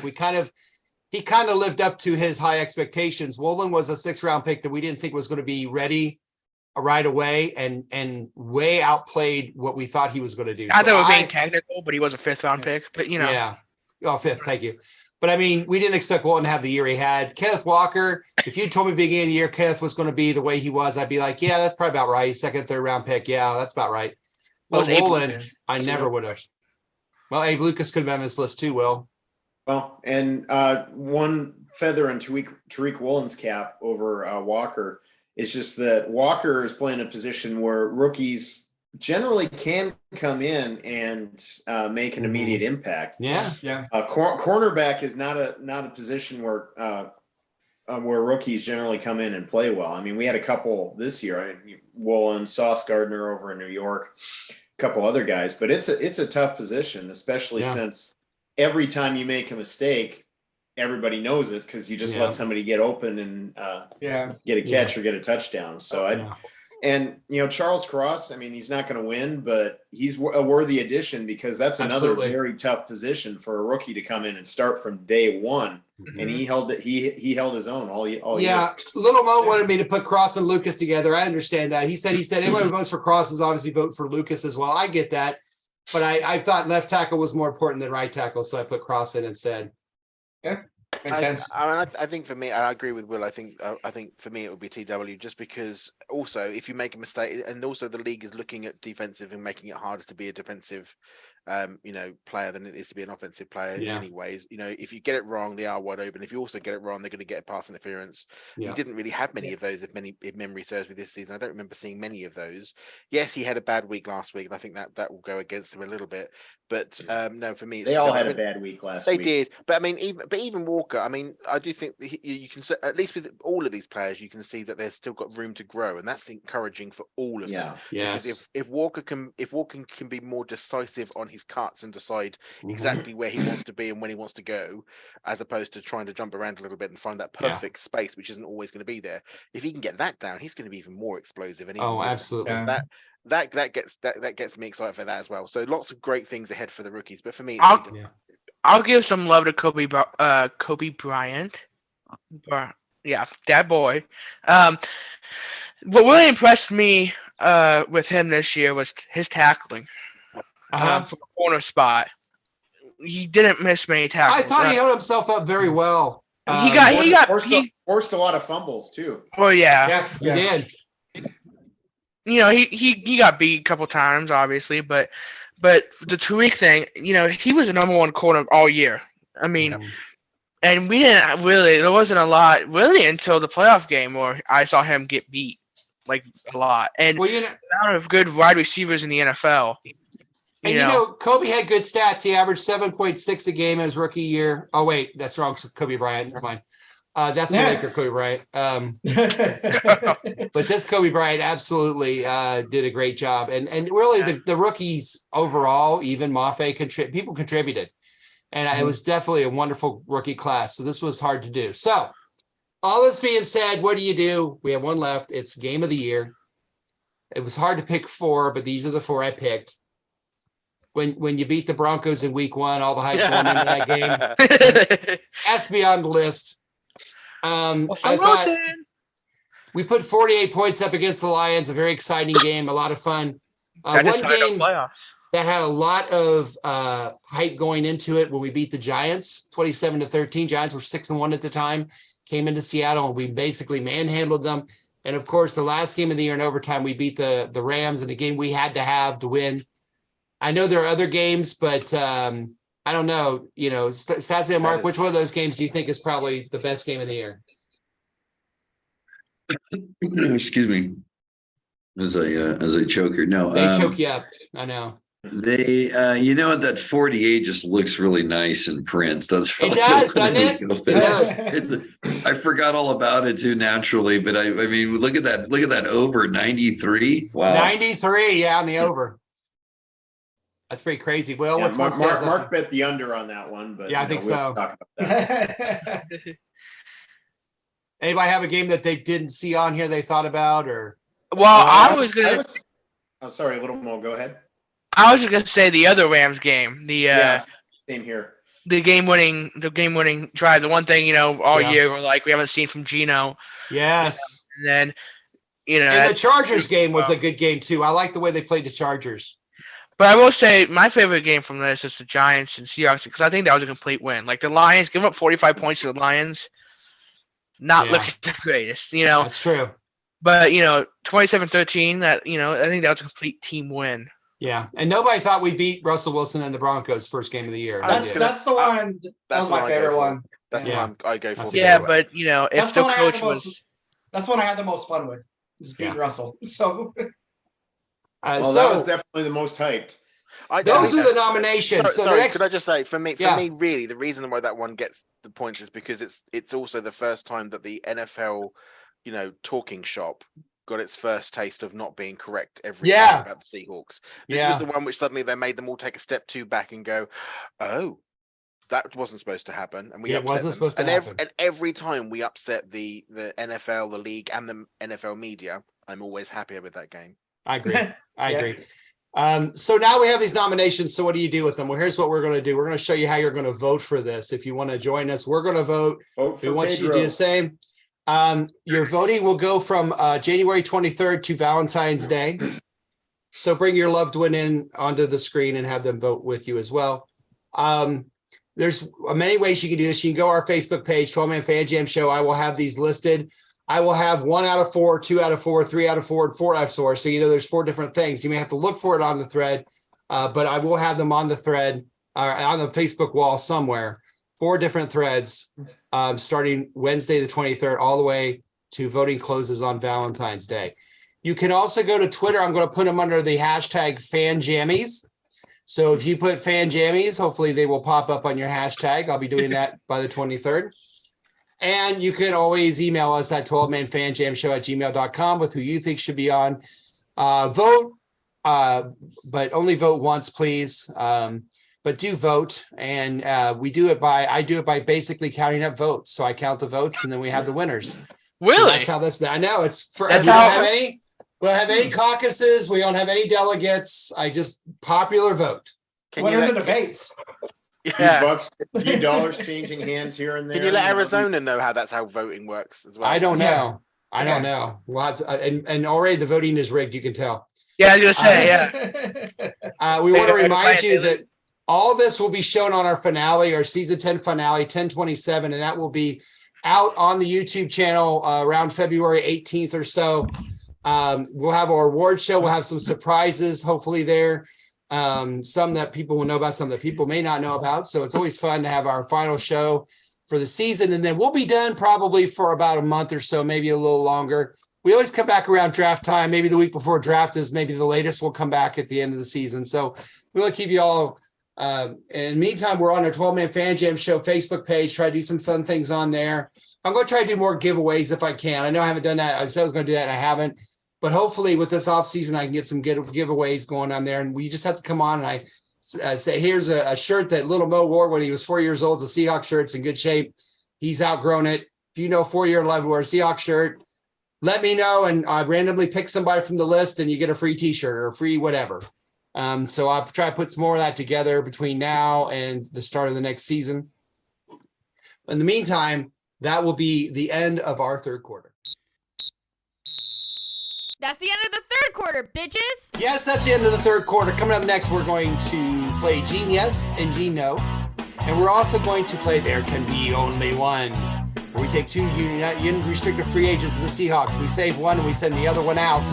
[SPEAKER 2] He kind of lived up to his high expectations. Woolen was a 6th-round pick that we didn't think was going to be ready right away, and way outplayed what we thought he was going to do.
[SPEAKER 3] I thought it was being technical, but he was a 5th-round pick. But
[SPEAKER 2] yeah, 5th. Thank you. But I mean, we didn't expect Woolen to have the year he had. Kenneth Walker, if you told me beginning of the year Kenneth was going to be the way he was, I'd be like, yeah, that's probably about right. 2nd, 3rd-round pick. Yeah, that's about right. But Woolen, I never would have. Well, Abe Lucas could have been on this list too, Will.
[SPEAKER 5] Well, and one feather in Tariq Woolen's cap over Walker is just that Walker is playing a position where rookies generally can come in and make an immediate impact.
[SPEAKER 2] Yeah.
[SPEAKER 5] Cornerback is not a position where rookies generally come in and play well. I mean, we had a couple this year. Woolen, Sauce Gardner over in New York, a couple other guys, but it's a tough position, especially since every time you make a mistake, everybody knows it because you just let somebody get open and get a catch or get a touchdown. So Charles Cross, I mean, he's not going to win, but he's a worthy addition because that's another very tough position for a rookie to come in and start from day one. Mm-hmm. And he held it. He held his own all year.
[SPEAKER 2] Little Mo wanted me to put Cross and Lucas together. I understand that. He said anyone who votes for Cross is obviously vote for Lucas as well. I get that, but I thought left tackle was more important than right tackle, so I put Cross in instead.
[SPEAKER 6] Yeah. Makes sense.
[SPEAKER 4] I think for me, I agree with Will. I think for me it would be TW, just because also if you make a mistake, and also the league is looking at defensive and making it harder to be a defensive, player than it is to be an offensive player. Anyways, if you get it wrong, they are wide open. If you also get it wrong, they're going to get a pass interference. He didn't really have many of those. If memory serves me this season, I don't remember seeing many of those. Yes, he had a bad week last week, and I think that will go against him a little bit. But no, for me,
[SPEAKER 5] they all had a bad week last week.
[SPEAKER 4] They did, but I mean, even Walker. I mean, I do think you can, at least with all of these players, you can see that they've still got room to grow, and that's encouraging for all of them.
[SPEAKER 2] Yes.
[SPEAKER 4] Because if Walker can be more decisive on on his cuts and decide exactly where he wants to be and when he wants to go, as opposed to trying to jump around a little bit and find that perfect space, which isn't always going to be there. If he can get that down, he's going to be even more explosive. And even
[SPEAKER 2] absolutely.
[SPEAKER 4] That gets me excited for that as well. So lots of great things ahead for the rookies. But for me,
[SPEAKER 3] I'll give some love to Kobe Bryant. Yeah, that boy. What really impressed me with him this year was his tackling from the corner spot. He didn't miss many tackles.
[SPEAKER 2] I thought he held himself up very well.
[SPEAKER 5] He forced a lot of fumbles too.
[SPEAKER 3] Well, yeah.
[SPEAKER 2] He did.
[SPEAKER 3] You know, he got beat a couple times, obviously, but the Tariq thing, you know, he was the number one corner all year. I mean, and we didn't really. There wasn't a lot really until the playoff game where I saw him get beat like a lot. And the amount of good wide receivers in the NFL.
[SPEAKER 2] You know, Kobe had good stats. He averaged 7.6 a game in his rookie year. Oh wait, that's wrong. Kobe Bryant. Never mind. That's the Laker Kobe Bryant. But this Kobe Bryant absolutely did a great job. And really the rookies overall, even Mafe, people contributed. And it was definitely a wonderful rookie class. So this was hard to do. So all this being said, what do? We have one left. It's game of the year. It was hard to pick 4, but these are the 4 I picked. When you beat the Broncos in week 1, all the hype going into that game. Has to be on the list. I thought we put 48 points up against the Lions. A very exciting game, a lot of fun. One game that had a lot of hype going into it when we beat the Giants, 27-13. Giants were 6-1 at the time. Came into Seattle and we basically manhandled them. And of course, the last game of the year in overtime, we beat the Rams in a game we had to have to win. I know there are other games, but I don't know. You know, Sassy and Mark, which one of those games do you think is probably the best game of the year?
[SPEAKER 7] Excuse me. As I choke here. No,
[SPEAKER 2] they choke you up. I know.
[SPEAKER 7] You know what? That 48 just looks really nice in print. That's
[SPEAKER 2] it does, doesn't it? It
[SPEAKER 7] does. I forgot all about it too naturally, but I mean, look at that. Look at that over 93. Wow.
[SPEAKER 2] 93. Yeah, on the over. That's pretty crazy. Well, what's
[SPEAKER 5] Mark bet the under on that one, but
[SPEAKER 2] yeah, I think so. Anybody have a game that they didn't see on here they thought about, or?
[SPEAKER 3] Well,
[SPEAKER 5] sorry, a little more. Go ahead.
[SPEAKER 3] I was just gonna say the other Rams game.
[SPEAKER 5] Same here.
[SPEAKER 3] The game winning drive. The one thing all year we're like we haven't seen from GeNO.
[SPEAKER 2] Yes.
[SPEAKER 3] And then
[SPEAKER 2] and the Chargers game was a good game too. I like the way they played the Chargers.
[SPEAKER 3] But I will say my favorite game from this is the Giants and Seahawks because I think that was a complete win. Like the Lions, give up 45 points to the Lions, not looking the greatest,
[SPEAKER 2] That's true.
[SPEAKER 3] But 27-13, that I think that was a complete team win.
[SPEAKER 2] Yeah, and nobody thought we beat Russell Wilson and the Broncos first game of the year.
[SPEAKER 6] That's the one. That's my favorite one.
[SPEAKER 4] That's the one I go for.
[SPEAKER 3] Yeah, but if the coach was,
[SPEAKER 6] that's one I had the most fun with. Just beating Russell. So.
[SPEAKER 5] That was definitely the most hyped.
[SPEAKER 2] Those are the nominations.
[SPEAKER 4] Could I just say, for me, really, the reason why that one gets the points is because it's also the first time that the NFL, talking shop got its first taste of not being correct every time about the Seahawks. This was the one which suddenly they made them all take a step 2 back and go, oh, that wasn't supposed to happen, and
[SPEAKER 2] it wasn't supposed to happen.
[SPEAKER 4] And every time we upset the NFL, the league, and the NFL media, I'm always happier with that game.
[SPEAKER 2] I agree. I agree. So now we have these nominations. So what do you do with them? Well, here's what we're going to do. We're going to show you how you're going to vote for this. If you want to join us, we're going to vote. We want you to do the same. Your voting will go from January 23rd to Valentine's Day. So bring your loved one in onto the screen and have them vote with you as well. There's many ways you can do this. You can go to our Facebook page, 12-Man Fan Jam Show. I will have these listed. I will have 1 out of 4, 2 out of 4, 3 out of 4, and 4 out of 4. So, there's 4 different things. You may have to look for it on the thread, but I will have them on the thread on the Facebook wall somewhere. 4 different threads starting Wednesday, the 23rd, all the way to voting closes on Valentine's Day. You can also go to Twitter. I'm going to put them under the hashtag FanJammies. So if you put FanJammies, hopefully they will pop up on your hashtag. I'll be doing that by the 23rd. And you can always email us at 12manfanjamshow@gmail.com with who you think should be on. Vote but only vote once, please. But do vote, and I do it by basically counting up votes. So I count the votes, and then we have the winners.
[SPEAKER 3] Really?
[SPEAKER 2] So that's how this. I know it's for.
[SPEAKER 3] That's
[SPEAKER 2] We don't
[SPEAKER 3] how-
[SPEAKER 2] have any. We don't have any caucuses. We don't have any delegates. I just popular vote.
[SPEAKER 4] Can
[SPEAKER 6] What
[SPEAKER 4] you
[SPEAKER 6] are the
[SPEAKER 4] let,
[SPEAKER 6] debates?
[SPEAKER 3] Yeah.
[SPEAKER 5] Few bucks, few dollars changing hands here and there.
[SPEAKER 4] can you let
[SPEAKER 5] know,
[SPEAKER 4] Arizona know how that's how voting works as well?
[SPEAKER 2] I don't
[SPEAKER 6] Yeah.
[SPEAKER 2] know. I don't know. We'll have to, and already the voting is rigged. You can tell.
[SPEAKER 3] Yeah, I was gonna say, yeah.
[SPEAKER 2] We want to
[SPEAKER 3] Wait,
[SPEAKER 2] remind you
[SPEAKER 3] wait.
[SPEAKER 2] that all this will be shown on our finale, our season 10 finale, 10/27, and that will be out on the YouTube channel around February 18th or so. We'll have our award show. We'll have some surprises, hopefully there. Some that people will know about, some that people may not know about. So it's always fun to have our final show for the season. And then we'll be done probably for about a month or so, maybe a little longer. We always come back around draft time. Maybe the week before draft is maybe the latest. We'll come back at the end of the season. So we want to keep you all. In the meantime, we're on our 12-Man Fan Jam Show Facebook page. Try to do some fun things on there. I'm going to try to do more giveaways if I can. I know I haven't done that. I said I was going to do that, and I haven't. But hopefully with this off season, I can get some good giveaways going on there. And we just have to come on and I say, here's a shirt that Little Mo wore when he was 4 years old. It's a Seahawk shirt. It's in good shape. He's outgrown it. If you know 4-year-old wear a Seahawk shirt, let me know. And I randomly pick somebody from the list and you get a free t-shirt or a free whatever. So I'll try to put some more of that together between now and the start of the next season. In the meantime, that will be the end of our third quarter.
[SPEAKER 1] That's the end of the third quarter, bitches.
[SPEAKER 2] Yes, that's the end of the third quarter. Coming up next, we're going to play GeNO and GeNO. And we're also going to play There Can Be Only One, where we take two unrestricted free agents of the Seahawks. We save one and we send the other one out.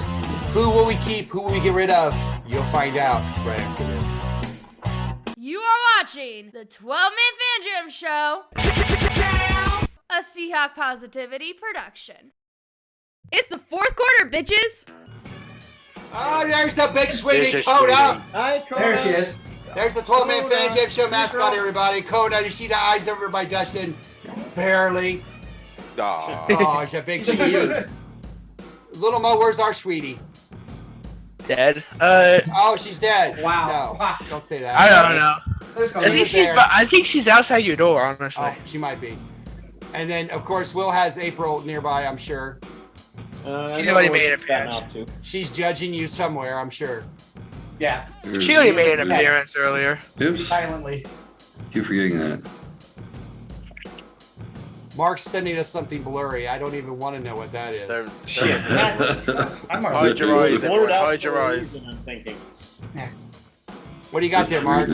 [SPEAKER 2] Who will we keep? Who will we get rid of? You'll find out right after this.
[SPEAKER 1] You are watching the 12-Man Fan Jam Show, a Seahawk Positivity production. It's the fourth quarter, bitches.
[SPEAKER 2] Oh, there's the big sweetie,
[SPEAKER 4] There's a
[SPEAKER 2] Coda.
[SPEAKER 5] Hi, Coda.
[SPEAKER 6] There she is.
[SPEAKER 2] There's the 12-Man
[SPEAKER 5] Coda.
[SPEAKER 2] Fan Jam Show mascot, everybody. Coda, you see the eyes over by Dustin? Barely.
[SPEAKER 4] Aw.
[SPEAKER 2] Oh, it's a big sweetie. Little Mo, where's our sweetie?
[SPEAKER 3] Dead.
[SPEAKER 2] Oh, she's dead.
[SPEAKER 6] Wow.
[SPEAKER 2] No, don't say that.
[SPEAKER 3] I don't know.
[SPEAKER 6] There's
[SPEAKER 2] She was there.
[SPEAKER 3] I think she's outside your door, honestly.
[SPEAKER 2] Oh, she might be. And then, of course, Will has April nearby, I'm sure.
[SPEAKER 3] She's already made an appearance.
[SPEAKER 2] She's judging you somewhere, I'm sure.
[SPEAKER 6] Yeah,
[SPEAKER 3] She already made an appearance earlier.
[SPEAKER 7] Oops,
[SPEAKER 6] silently.
[SPEAKER 7] keep forgetting that.
[SPEAKER 2] Mark's sending us something blurry. I don't even want to know what that is.
[SPEAKER 6] I'm
[SPEAKER 4] Hide your eyes, everyone.
[SPEAKER 5] Blurred out
[SPEAKER 4] Hide your
[SPEAKER 5] for a
[SPEAKER 4] eyes.
[SPEAKER 5] reason, I'm thinking.
[SPEAKER 2] What do you got there, Mark?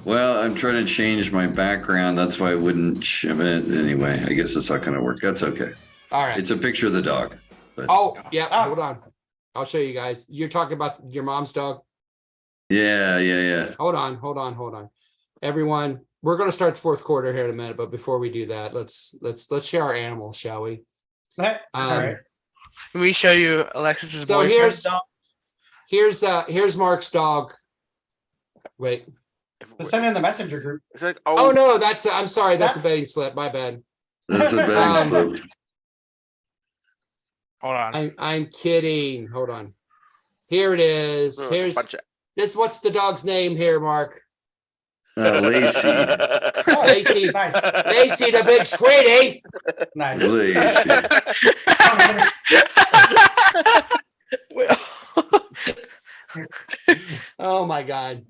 [SPEAKER 7] Well, I'm trying to change my background. That's why I wouldn't shove it. Anyway, I guess it's not going to work. That's okay.
[SPEAKER 2] All right.
[SPEAKER 7] It's a picture of the dog. But
[SPEAKER 2] Oh, yeah, hold on. I'll show you guys. You're talking about your mom's dog?
[SPEAKER 7] yeah.
[SPEAKER 2] Hold on. Everyone, we're going to start the fourth quarter here in a minute, but before we do that, let's share our animals, shall we?
[SPEAKER 6] All right.
[SPEAKER 3] Can we show you Alexis's
[SPEAKER 2] So
[SPEAKER 3] boyfriend's dog?
[SPEAKER 2] here's Mark's dog. Wait.
[SPEAKER 6] Send in the messenger group.
[SPEAKER 4] It's like,
[SPEAKER 2] Oh no, I'm sorry, that's a
[SPEAKER 6] That's-
[SPEAKER 2] betting slip. My bad.
[SPEAKER 7] That's a bad slip.
[SPEAKER 3] Hold on.
[SPEAKER 2] I'm kidding. Hold on. Here it is.
[SPEAKER 4] Oh,
[SPEAKER 2] Here's
[SPEAKER 4] bunch of-
[SPEAKER 2] this. What's the dog's name here, Mark?
[SPEAKER 7] Lacey.
[SPEAKER 6] Oh,
[SPEAKER 2] Lacey.
[SPEAKER 6] Nice.
[SPEAKER 2] Lacey, the big sweetie.
[SPEAKER 6] Nice.
[SPEAKER 7] Lacey.
[SPEAKER 2] Oh my God.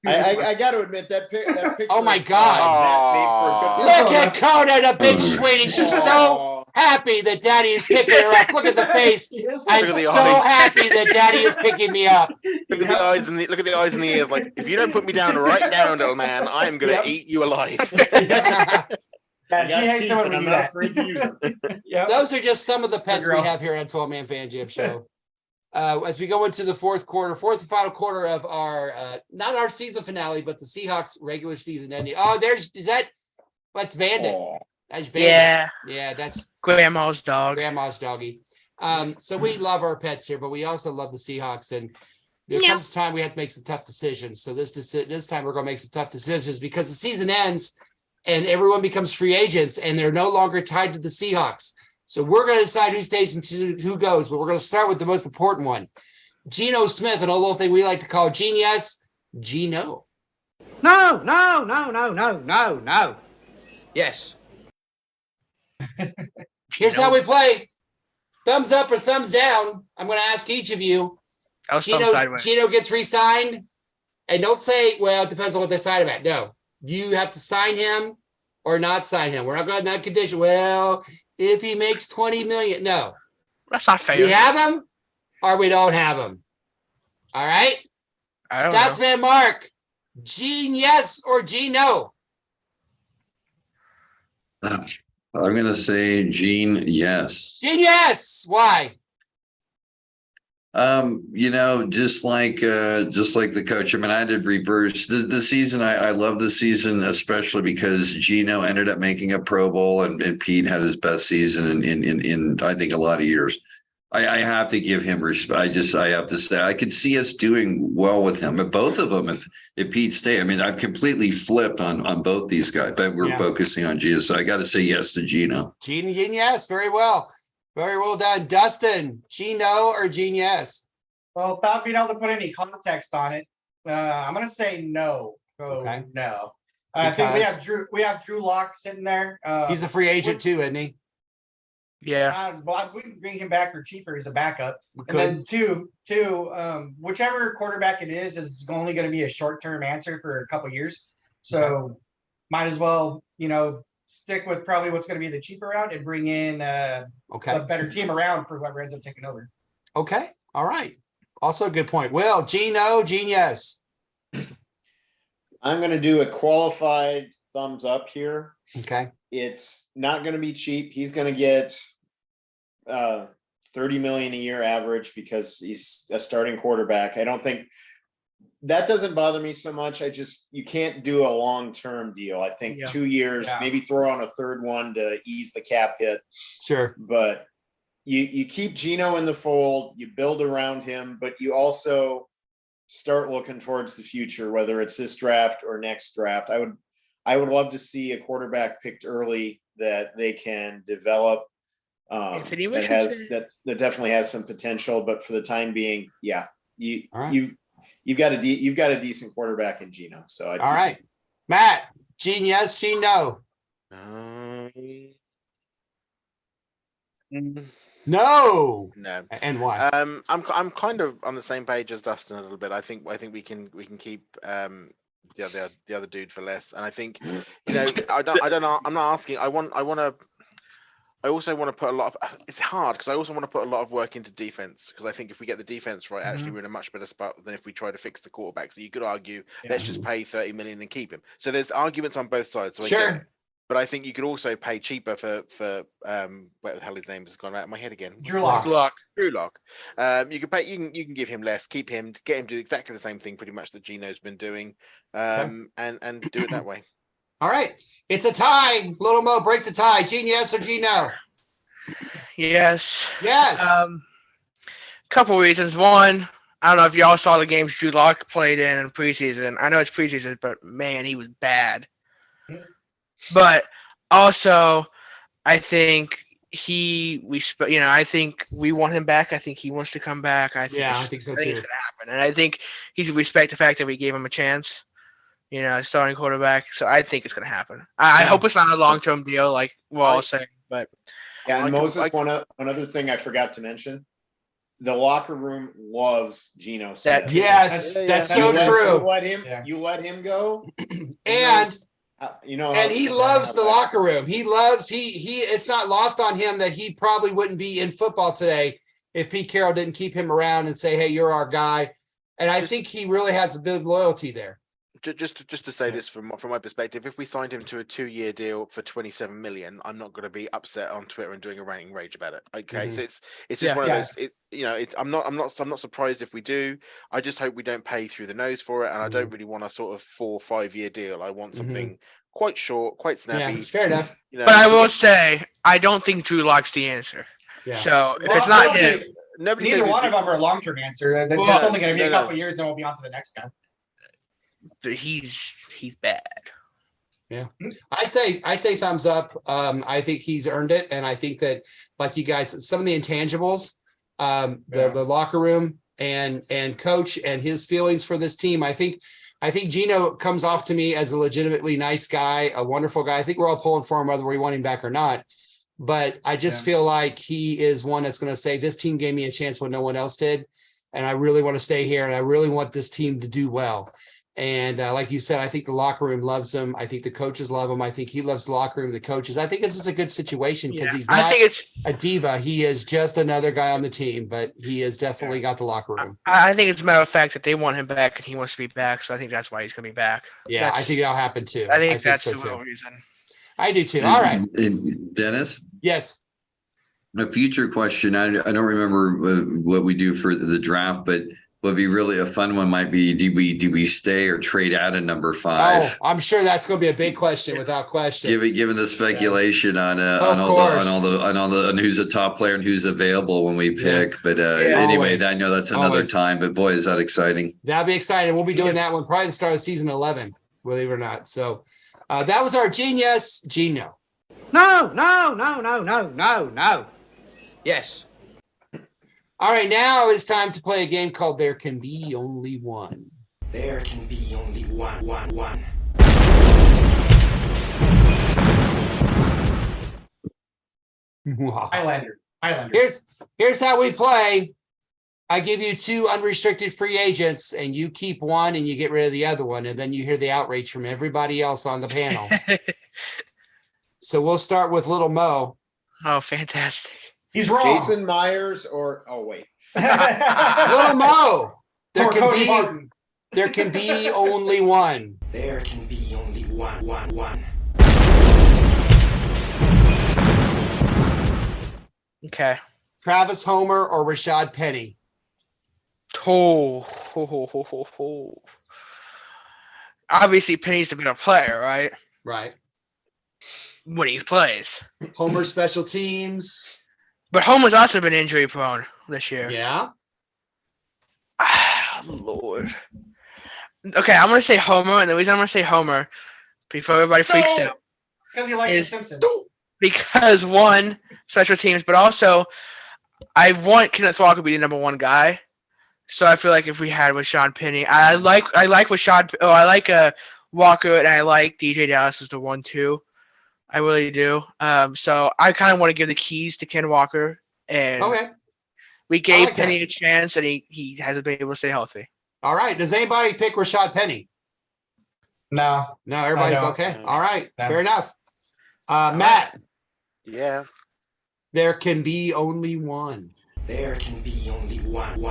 [SPEAKER 5] I got to admit that picture.
[SPEAKER 2] Oh my
[SPEAKER 5] of,
[SPEAKER 2] God.
[SPEAKER 5] Matt made for a good
[SPEAKER 2] Look at Coda, the big
[SPEAKER 7] Oh.
[SPEAKER 2] sweetie. She's so
[SPEAKER 5] Oh,
[SPEAKER 2] happy that Daddy is picking her up. Look at the face. I'm
[SPEAKER 4] Look at the
[SPEAKER 2] so
[SPEAKER 4] eyes.
[SPEAKER 2] happy that Daddy is picking me up.
[SPEAKER 4] Look at the eyes and look at the eyes and the ears. Like, if you don't put me down right now, little man, I am gonna
[SPEAKER 6] Yep.
[SPEAKER 4] eat you alive.
[SPEAKER 6] Yeah,
[SPEAKER 5] I
[SPEAKER 6] she
[SPEAKER 5] got
[SPEAKER 6] hates
[SPEAKER 5] teeth
[SPEAKER 6] it when
[SPEAKER 5] and
[SPEAKER 6] we
[SPEAKER 5] I'm
[SPEAKER 6] do
[SPEAKER 5] not
[SPEAKER 6] that.
[SPEAKER 5] afraid to use them.
[SPEAKER 6] Yep.
[SPEAKER 2] Those are just some of the pets we
[SPEAKER 6] girl.
[SPEAKER 2] have here on 12-Man Fan Jam Show. As we go into the fourth and final quarter of our, not our season finale, but the Seahawks regular season ending. Oh, that's Bandit.
[SPEAKER 5] Oh,
[SPEAKER 2] That's Bandit.
[SPEAKER 3] Yeah,
[SPEAKER 2] Yeah, that's
[SPEAKER 3] grandma's dog.
[SPEAKER 2] grandma's doggy. So we love our pets here, but we also love the Seahawks. And there comes a time we have to make some tough decisions. So this time we're going to make some tough decisions because the season ends and everyone becomes free agents and they're no longer tied to the Seahawks. So we're going to decide who stays and who goes, but we're going to start with the most important one. GeNO Smith and a little thing we like to call Genius, GeNO.
[SPEAKER 10] No. Yes.
[SPEAKER 2] Here's how we play. Thumbs up or thumbs down. I'm going to ask each of you.
[SPEAKER 3] I was thumb sideways.
[SPEAKER 2] GeNO gets re-signed. And don't say, well, it depends on what they sign him at. No, you have to sign him or not sign him. We're not going in that condition. Well, if he makes 20 million, no.
[SPEAKER 3] That's not fair.
[SPEAKER 2] We have him or we don't have him. All right. Statsman Mark, Genius or GeNO?
[SPEAKER 7] I'm going to say Gene, yes.
[SPEAKER 2] Genius. Why?
[SPEAKER 7] Just like the coach. I mean, I did reverse the season. I love the season, especially because GeNO ended up making a Pro Bowl and Pete had his best season in I think a lot of years. I have to give him respect. I have to say I could see us doing well with him, but both of them if Pete stayed. I mean, I've completely flipped on both these guys, but we're focusing on GeNO. So I got to say yes to GeNO.
[SPEAKER 2] Yes, very well. Very well done. Dustin, GeNO or Genius?
[SPEAKER 6] Well, without being able to put any context on it, I'm going to say no.
[SPEAKER 2] Okay.
[SPEAKER 6] No. I think we have Drew Lock sitting there.
[SPEAKER 2] He's a free agent too, isn't he?
[SPEAKER 3] Yeah.
[SPEAKER 6] Well, we can bring him back for cheaper as a backup.
[SPEAKER 2] We
[SPEAKER 6] and then two, whichever quarterback it is only going to be a short-term answer for a couple years. So might as well, stick with probably what's going to be the cheaper route and bring in a better team around for whoever ends up taking over.
[SPEAKER 2] Okay. All right. Also a good point. Will, GeNO, Genius?
[SPEAKER 5] I'm going to do a qualified thumbs up here.
[SPEAKER 2] Okay.
[SPEAKER 5] It's not going to be cheap. He's going to get 30 million a year average because he's a starting quarterback. I don't think that doesn't bother me so much. You can't do a long-term deal. I think 2 years, maybe throw on a third one to ease the cap hit.
[SPEAKER 2] Sure.
[SPEAKER 5] But you keep GeNO in the fold, you build around him, but you also start looking towards the future, whether it's this draft or next draft. I would love to see a quarterback picked early that they can develop. That definitely has some potential, but for the time being, you've got a decent quarterback in GeNO. So all
[SPEAKER 2] right, Matt, Genius, GeNO. No. And why?
[SPEAKER 4] I'm kind of on the same page as Dustin a little bit. I think we can keep the other dude for less. And I think I'm not asking. I also want to put a lot of. It's hard because I also want to put a lot of work into defense because I think if we get the defense right, actually we're in a much better spot than if we try to fix the quarterback. So you could argue let's just pay 30 million and keep him. So there's arguments on both sides. So I get it. But I think you could also pay cheaper for what the hell his name has gone out of my head again.
[SPEAKER 6] Drew Lock.
[SPEAKER 4] Drew Lock. You can pay. You can give him less, keep him, get him to do exactly the same thing, pretty much that GeNO's been doing, and do it that way.
[SPEAKER 2] All right, it's a tie. Little Mo, break the tie. Genius or GeNO?
[SPEAKER 3] Yes.
[SPEAKER 2] Yes.
[SPEAKER 3] Couple reasons. One, I don't know if y'all saw the games Drew Lock played in preseason. I know it's preseason, but man, he was bad. But also, I think I think we want him back. I think he wants to come back. I think so too. It's gonna happen, and I think he's respect the fact that we gave him a chance. Starting quarterback. So I think it's gonna happen. I hope it's not a long-term deal, like Wall was saying. But
[SPEAKER 5] and Moses, one other thing I forgot to mention. The locker room loves GeNO Smith.
[SPEAKER 2] That's so true.
[SPEAKER 5] You let him go,
[SPEAKER 2] and he loves the locker room. He it's not lost on him that he probably wouldn't be in football today if Pete Carroll didn't keep him around and say, hey, you're our guy. And I think he really has a big loyalty there.
[SPEAKER 4] Just to say this from my perspective, if we signed him to a 2-year deal for 27 million, I'm not going to be upset on Twitter and doing a ranting rage about it. Okay, so it's just one of those. I'm not surprised if we do. I just hope we don't pay through the nose for it, and I don't really want a sort of 4 or 5 year deal. I want something quite short, quite snappy.
[SPEAKER 2] Yeah, fair enough.
[SPEAKER 3] But I will say, I don't think Drew Lock's the answer. Yeah. So if it's not him,
[SPEAKER 6] neither one of them are a long-term answer. That's only going to be a couple of years, then we'll be on to the next guy.
[SPEAKER 3] He's bad.
[SPEAKER 2] Yeah, I say thumbs up. I think he's earned it, and I think that, like you guys, some of the intangibles, the locker room, and coach and his feelings for this team. I think GeNO comes off to me as a legitimately nice guy, a wonderful guy. I think we're all pulling for him whether we want him back or not. But I just feel like he is one that's going to say this team gave me a chance when no one else did. And I really want to stay here and I really want this team to do well. And like you said, I think the locker room loves him. I think the coaches love him. I think he loves the locker room, the coaches. I think this is a good situation because he's not a diva. He is just another guy on the team, but he has definitely got the locker room.
[SPEAKER 3] I think it's a matter of fact that they want him back and he wants to be back. So I think that's why he's going to be back.
[SPEAKER 2] Yeah, I think that'll happen too.
[SPEAKER 3] I think that's
[SPEAKER 2] so
[SPEAKER 3] the
[SPEAKER 2] too.
[SPEAKER 3] real reason.
[SPEAKER 2] I do too. All right.
[SPEAKER 7] Dennis?
[SPEAKER 2] Yes.
[SPEAKER 7] A future question. I don't remember what we do for the draft, but would be really a fun one might be, do we stay or trade out of number 5?
[SPEAKER 2] Oh, I'm sure that's going to be a big question without question.
[SPEAKER 7] Given the speculation on who's a top player and who's available when we pick.
[SPEAKER 2] Yes.
[SPEAKER 7] But anyway,
[SPEAKER 2] Always.
[SPEAKER 7] I know that's another time, but boy, is that exciting.
[SPEAKER 2] That'll be exciting. We'll be doing that one probably the start of season 11, believe it or not. So that was our genius, GeNO.
[SPEAKER 10] No. Yes.
[SPEAKER 2] All right, now it's time to play a game called There Can Be Only One.
[SPEAKER 11] There can be only one.
[SPEAKER 6] Highlander.
[SPEAKER 2] Here's how we play. I give you 2 unrestricted free agents, and you keep one and you get rid of the other one, and then you hear the outrage from everybody else on the panel. So we'll start with Little Mo.
[SPEAKER 3] Oh, fantastic.
[SPEAKER 6] He's wrong.
[SPEAKER 5] Jason Myers or wait.
[SPEAKER 2] Little Mo. There
[SPEAKER 6] Cody Barton.
[SPEAKER 2] can be only one.
[SPEAKER 11] There can be only one.
[SPEAKER 3] Okay.
[SPEAKER 2] Travis Homer or Rashad Penny.
[SPEAKER 3] Oh. Obviously, Penny's the better player, right?
[SPEAKER 2] Right.
[SPEAKER 3] When he plays.
[SPEAKER 2] Homer special teams.
[SPEAKER 3] But Homer's also been injury prone this year.
[SPEAKER 2] Yeah.
[SPEAKER 3] Lord. Okay, I'm going to say Homer, and the reason I'm going to say Homer, before everybody freaks out,
[SPEAKER 6] Because he likes The Simpsons.
[SPEAKER 3] because one, special teams, but also I want Kenneth Walker to be the number 1 guy. So I feel like if we had Rashad Penny, I like Walker, and I like DJ Dallas as the 1-2. I really do. So I kind of want to give the keys to Ken Walker, and we gave Penny a chance, and he hasn't been able to stay healthy.
[SPEAKER 2] All right. Does anybody pick Rashad Penny?
[SPEAKER 6] No.
[SPEAKER 2] No, everybody's okay. All right. No. Fair enough. Matt.
[SPEAKER 4] Yeah.
[SPEAKER 2] There can be only one.
[SPEAKER 11] There can be only one.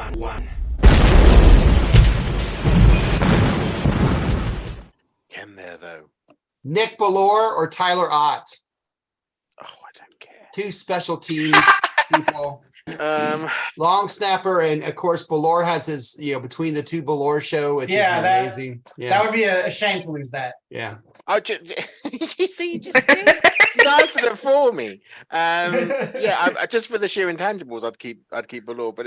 [SPEAKER 4] Can there though?
[SPEAKER 2] Nick Ballore or Tyler Ott?
[SPEAKER 4] Oh, I don't care.
[SPEAKER 2] 2 special teams people. Long snapper, and of course Ballore has his, between the 2 Ballore show, which is amazing.
[SPEAKER 6] That would be a shame to lose that.
[SPEAKER 2] Yeah.
[SPEAKER 4] Oh, you see, you answered it for me. Just for the sheer intangibles, I'd keep Ballore, but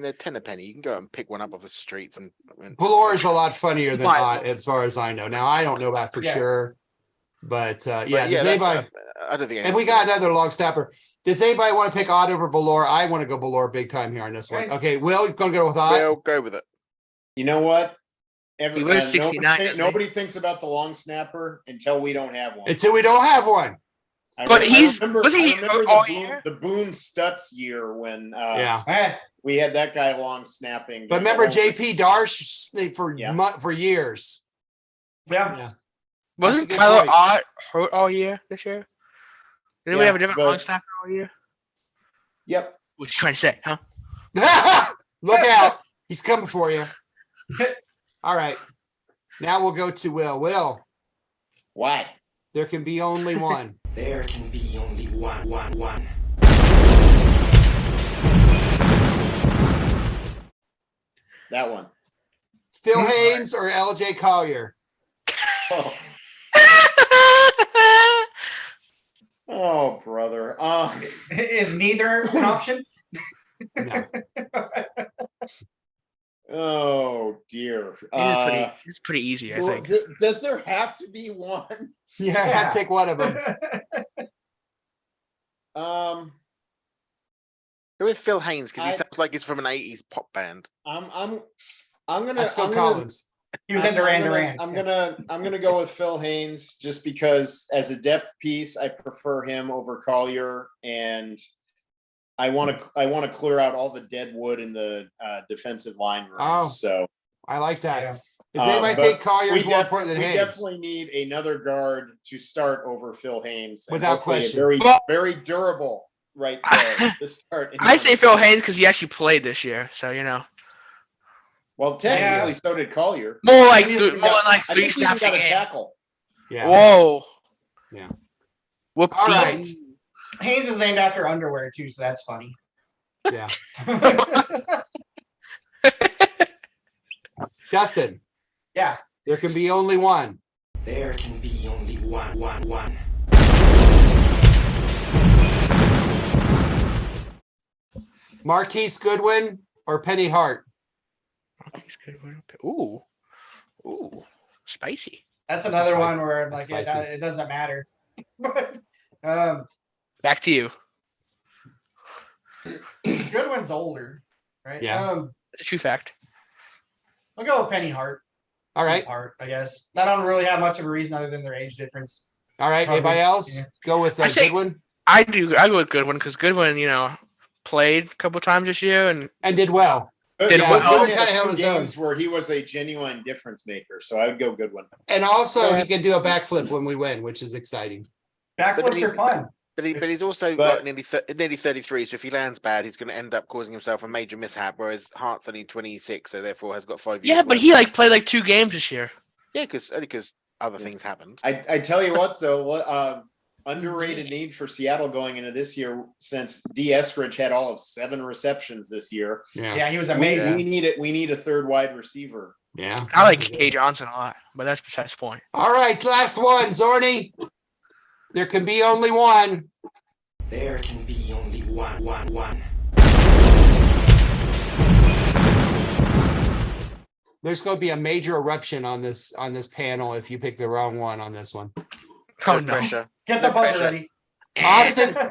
[SPEAKER 4] they're 10 a penny. You can go out and pick one up off the streets, and
[SPEAKER 2] Ballore is a lot funnier than Ott, as far as I know. Now I don't know that for sure, but does anybody?
[SPEAKER 4] I don't think.
[SPEAKER 2] And we got another long snapper. Does anybody want to pick Ott over Ballore? I want to go Ballore big time here on this one. Okay, Will, you're gonna go with Ott?
[SPEAKER 4] Will, go with it.
[SPEAKER 5] You know what?
[SPEAKER 3] Nobody
[SPEAKER 5] thinks about the long snapper until we don't have one.
[SPEAKER 2] Until we don't have one.
[SPEAKER 5] I remember the Boone Stutz year when we had that guy long snapping.
[SPEAKER 2] But remember JP Darsh for years.
[SPEAKER 6] Yeah.
[SPEAKER 3] Wasn't Tyler Ott hurt all year this year? Didn't we have a different long snapper all year?
[SPEAKER 5] Yep.
[SPEAKER 3] What you trying to say, huh?
[SPEAKER 2] Look out. He's coming for you. All right. Now we'll go to Will. Will.
[SPEAKER 5] What?
[SPEAKER 2] There can be only one.
[SPEAKER 11] There can be only one.
[SPEAKER 5] That one.
[SPEAKER 2] Phil Haynes or LJ Collier?
[SPEAKER 5] Oh, brother.
[SPEAKER 6] Is neither an option?
[SPEAKER 2] No.
[SPEAKER 5] Oh dear.
[SPEAKER 3] It's pretty easy, I think.
[SPEAKER 5] Does there have to be one?
[SPEAKER 2] Yeah, I had to take one of them.
[SPEAKER 4] Go with Phil Haynes because he
[SPEAKER 5] I-
[SPEAKER 4] sounds like he's from an '80s pop band.
[SPEAKER 5] I'm gonna.
[SPEAKER 2] Let's go
[SPEAKER 5] I'm gonna-
[SPEAKER 2] Collins.
[SPEAKER 6] He was in Duran Duran.
[SPEAKER 5] I'm gonna go with Phil Haynes just because as a depth piece, I prefer him over Collier, and I want to clear out all the dead wood in the defensive line room.
[SPEAKER 2] Oh.
[SPEAKER 5] So
[SPEAKER 2] I like that.
[SPEAKER 6] Yeah.
[SPEAKER 2] Does anybody
[SPEAKER 5] but
[SPEAKER 2] think Collier's
[SPEAKER 5] we
[SPEAKER 2] more important than
[SPEAKER 5] we
[SPEAKER 2] Haynes?
[SPEAKER 5] definitely need another guard to start over Phil Haynes. and
[SPEAKER 2] Without
[SPEAKER 5] hopefully a
[SPEAKER 2] question.
[SPEAKER 5] Very,
[SPEAKER 3] Well-
[SPEAKER 5] very durable right guard to start. in
[SPEAKER 3] I
[SPEAKER 5] the
[SPEAKER 3] say Phil Haynes because he actually played this year, so
[SPEAKER 5] Well, technically, so did Collier.
[SPEAKER 3] more like
[SPEAKER 5] I think
[SPEAKER 3] th-
[SPEAKER 5] he
[SPEAKER 3] more
[SPEAKER 5] got-
[SPEAKER 3] than like
[SPEAKER 5] I
[SPEAKER 3] 3
[SPEAKER 5] think he even
[SPEAKER 3] snaps a
[SPEAKER 5] got a
[SPEAKER 3] game.
[SPEAKER 5] tackle.
[SPEAKER 2] Yeah.
[SPEAKER 3] Whoa.
[SPEAKER 2] Yeah.
[SPEAKER 3] Whoop.
[SPEAKER 2] All right.
[SPEAKER 6] Haynes is named after underwear too, so that's funny.
[SPEAKER 2] Yeah. Dustin,
[SPEAKER 6] Yeah.
[SPEAKER 2] there can be only one.
[SPEAKER 11] There can be only one.
[SPEAKER 2] Marquise Goodwin or Penny Hart?
[SPEAKER 3] Ooh. Spicy.
[SPEAKER 6] That's another
[SPEAKER 2] spicy.
[SPEAKER 6] one where
[SPEAKER 2] That's
[SPEAKER 6] like
[SPEAKER 2] spicy.
[SPEAKER 6] it doesn't matter.
[SPEAKER 3] Back to you.
[SPEAKER 6] Goodwin's older, right?
[SPEAKER 2] Yeah.
[SPEAKER 3] That's a true fact.
[SPEAKER 6] I'll go with Penny Hart.
[SPEAKER 2] All right.
[SPEAKER 6] Hart, I guess. I don't really have much of a reason other than their age difference.
[SPEAKER 2] All right.
[SPEAKER 6] Probably,
[SPEAKER 2] Anybody else?
[SPEAKER 6] yeah.
[SPEAKER 2] Go with
[SPEAKER 3] I say-
[SPEAKER 2] Goodwin
[SPEAKER 3] I go with Goodwin because Goodwin, played a couple times this year, and
[SPEAKER 2] and did well.
[SPEAKER 3] Did
[SPEAKER 5] Yeah,
[SPEAKER 3] well.
[SPEAKER 5] Goodwin
[SPEAKER 2] Kinda
[SPEAKER 5] had a
[SPEAKER 2] held
[SPEAKER 5] few
[SPEAKER 2] his own.
[SPEAKER 5] games where he was a genuine difference maker, so I would go Goodwin.
[SPEAKER 2] And also,
[SPEAKER 6] Yeah.
[SPEAKER 2] he can do a backflip when we win, which is exciting.
[SPEAKER 6] Backflips are fun.
[SPEAKER 4] But he's also
[SPEAKER 5] But-
[SPEAKER 4] nearly 33, so if he lands bad, he's going to end up causing himself a major mishap. Whereas Hart's only 26, so therefore has got 5 years.
[SPEAKER 3] yeah, but
[SPEAKER 4] left.
[SPEAKER 3] he played 2 games this year.
[SPEAKER 4] Yeah, because other things happened.
[SPEAKER 5] I tell you what, though, what underrated need for Seattle going into this year, since D. Eskridge had all of 7 receptions this year.
[SPEAKER 6] Yeah, he was
[SPEAKER 5] We
[SPEAKER 6] amazing.
[SPEAKER 5] need it. We need a third wide receiver.
[SPEAKER 2] Yeah.
[SPEAKER 3] I like Kay Johnson a lot, but that's besides the point.
[SPEAKER 2] All right. Last one, Zorny. There can be only one.
[SPEAKER 11] There can be only one.
[SPEAKER 2] There's going to be a major eruption on this panel if you pick the wrong one on this one.
[SPEAKER 3] Oh
[SPEAKER 4] No
[SPEAKER 3] no.
[SPEAKER 4] pressure.
[SPEAKER 6] Get the
[SPEAKER 4] No
[SPEAKER 6] buzzer
[SPEAKER 4] pressure.
[SPEAKER 6] ready.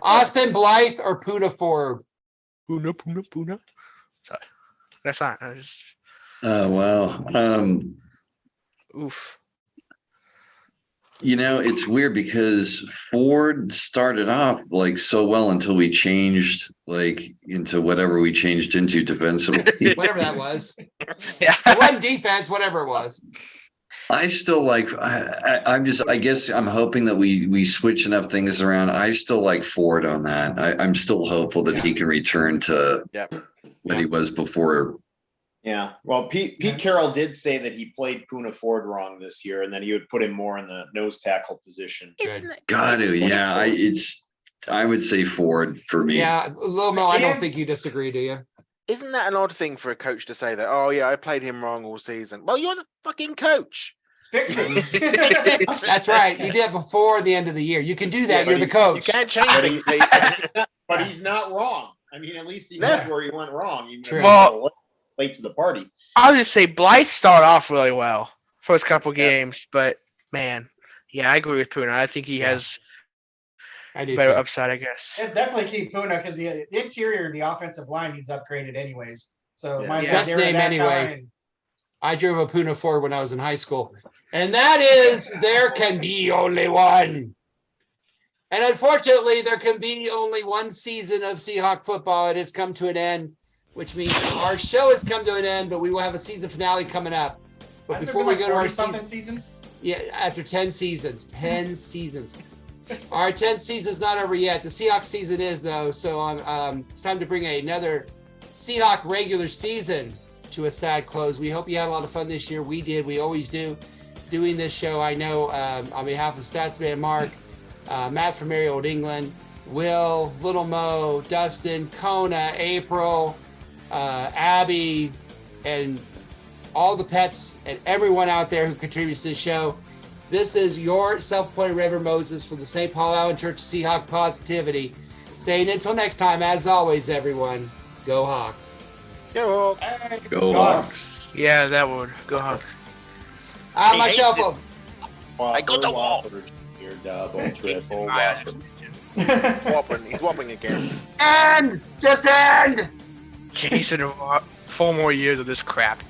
[SPEAKER 2] Austin Blythe or Puna Ford?
[SPEAKER 3] Puna. Sorry. That's not. I just
[SPEAKER 7] Oh, wow.
[SPEAKER 3] oof.
[SPEAKER 7] It's weird because Ford started off so well until we changed into whatever we changed into defensively.
[SPEAKER 2] Whatever that was.
[SPEAKER 3] Yeah.
[SPEAKER 2] It wasn't defense, whatever it was.
[SPEAKER 7] I still I guess I'm hoping that we switch enough things around. I still like Ford on that. I'm still hopeful that he can return to
[SPEAKER 4] Yep.
[SPEAKER 7] what he was before.
[SPEAKER 5] Yeah. Well, Pete Carroll did say that he played Puna Ford wrong this year, and that he would put him more in the nose tackle position.
[SPEAKER 7] Got to, yeah. I would say Ford for me.
[SPEAKER 2] Yeah, Lomo, I don't think you disagree, do you?
[SPEAKER 4] Isn't that an odd thing for a coach to say that? Oh yeah, I played him wrong all season. Well, you're the fucking coach.
[SPEAKER 6] Fix it.
[SPEAKER 2] That's right. You did it before the end of the year. You can do that.
[SPEAKER 4] Yeah,
[SPEAKER 2] You're the
[SPEAKER 4] You
[SPEAKER 2] coach.
[SPEAKER 4] can't change
[SPEAKER 5] But,
[SPEAKER 4] things, Pete.
[SPEAKER 5] but he's not wrong. I mean, at least he
[SPEAKER 4] Yeah.
[SPEAKER 5] knows where he went wrong. Even if
[SPEAKER 2] True.
[SPEAKER 5] he's
[SPEAKER 3] Well-
[SPEAKER 5] a little late to the party.
[SPEAKER 3] I'll just say Blythe started off really well first couple
[SPEAKER 5] Yeah.
[SPEAKER 3] games, but man, yeah, I agree with Puna. I think he has
[SPEAKER 2] I do
[SPEAKER 3] better
[SPEAKER 2] too.
[SPEAKER 3] upside, I guess.
[SPEAKER 6] Yeah, definitely keep Puna because the interior of the offensive line needs upgraded anyways. So
[SPEAKER 5] Yeah.
[SPEAKER 6] might as well
[SPEAKER 2] Best
[SPEAKER 6] get rid of
[SPEAKER 2] name
[SPEAKER 6] that
[SPEAKER 2] anyway.
[SPEAKER 6] guy and-
[SPEAKER 2] I drove a Puna Ford when I was in high school. And that is, there can be only one. And unfortunately, there can be only one season of Seahawk football, and it's come to an end, which means our show has come to an end, but we will have a season finale coming up. But
[SPEAKER 6] Hasn't
[SPEAKER 2] before
[SPEAKER 6] there
[SPEAKER 2] we
[SPEAKER 6] been,
[SPEAKER 2] go to our
[SPEAKER 6] 40-something
[SPEAKER 2] season,
[SPEAKER 6] seasons.
[SPEAKER 2] yeah, after 10 seasons, Our 10 season's not over yet. The Seahawks season is, though, so it's time to bring another Seahawk regular season to a sad close. We hope you had a lot of fun this year. We did. We always do. Doing this show, I know on behalf of Statsman Mark, Matt from Merry Old England, Will, Little Mo, Dustin, Kona, April, Abby, and all the pets and everyone out there who contributes to the show. This is your self-appointed Reverend Moses from the St. Paul Allen Church of Seahawk Positivity, saying until next time, as always, everyone, go Hawks.
[SPEAKER 4] Go.
[SPEAKER 7] Go Hawks.
[SPEAKER 3] Yeah, that would go Hawks.
[SPEAKER 2] My
[SPEAKER 4] hates
[SPEAKER 2] cell
[SPEAKER 4] it.
[SPEAKER 2] phone.
[SPEAKER 4] I got the wall.
[SPEAKER 5] Your double, triple.
[SPEAKER 3] I
[SPEAKER 5] whopper.
[SPEAKER 4] He's wobbling again.
[SPEAKER 2] End! Just end!
[SPEAKER 3] Jason, 4 more years of this crap.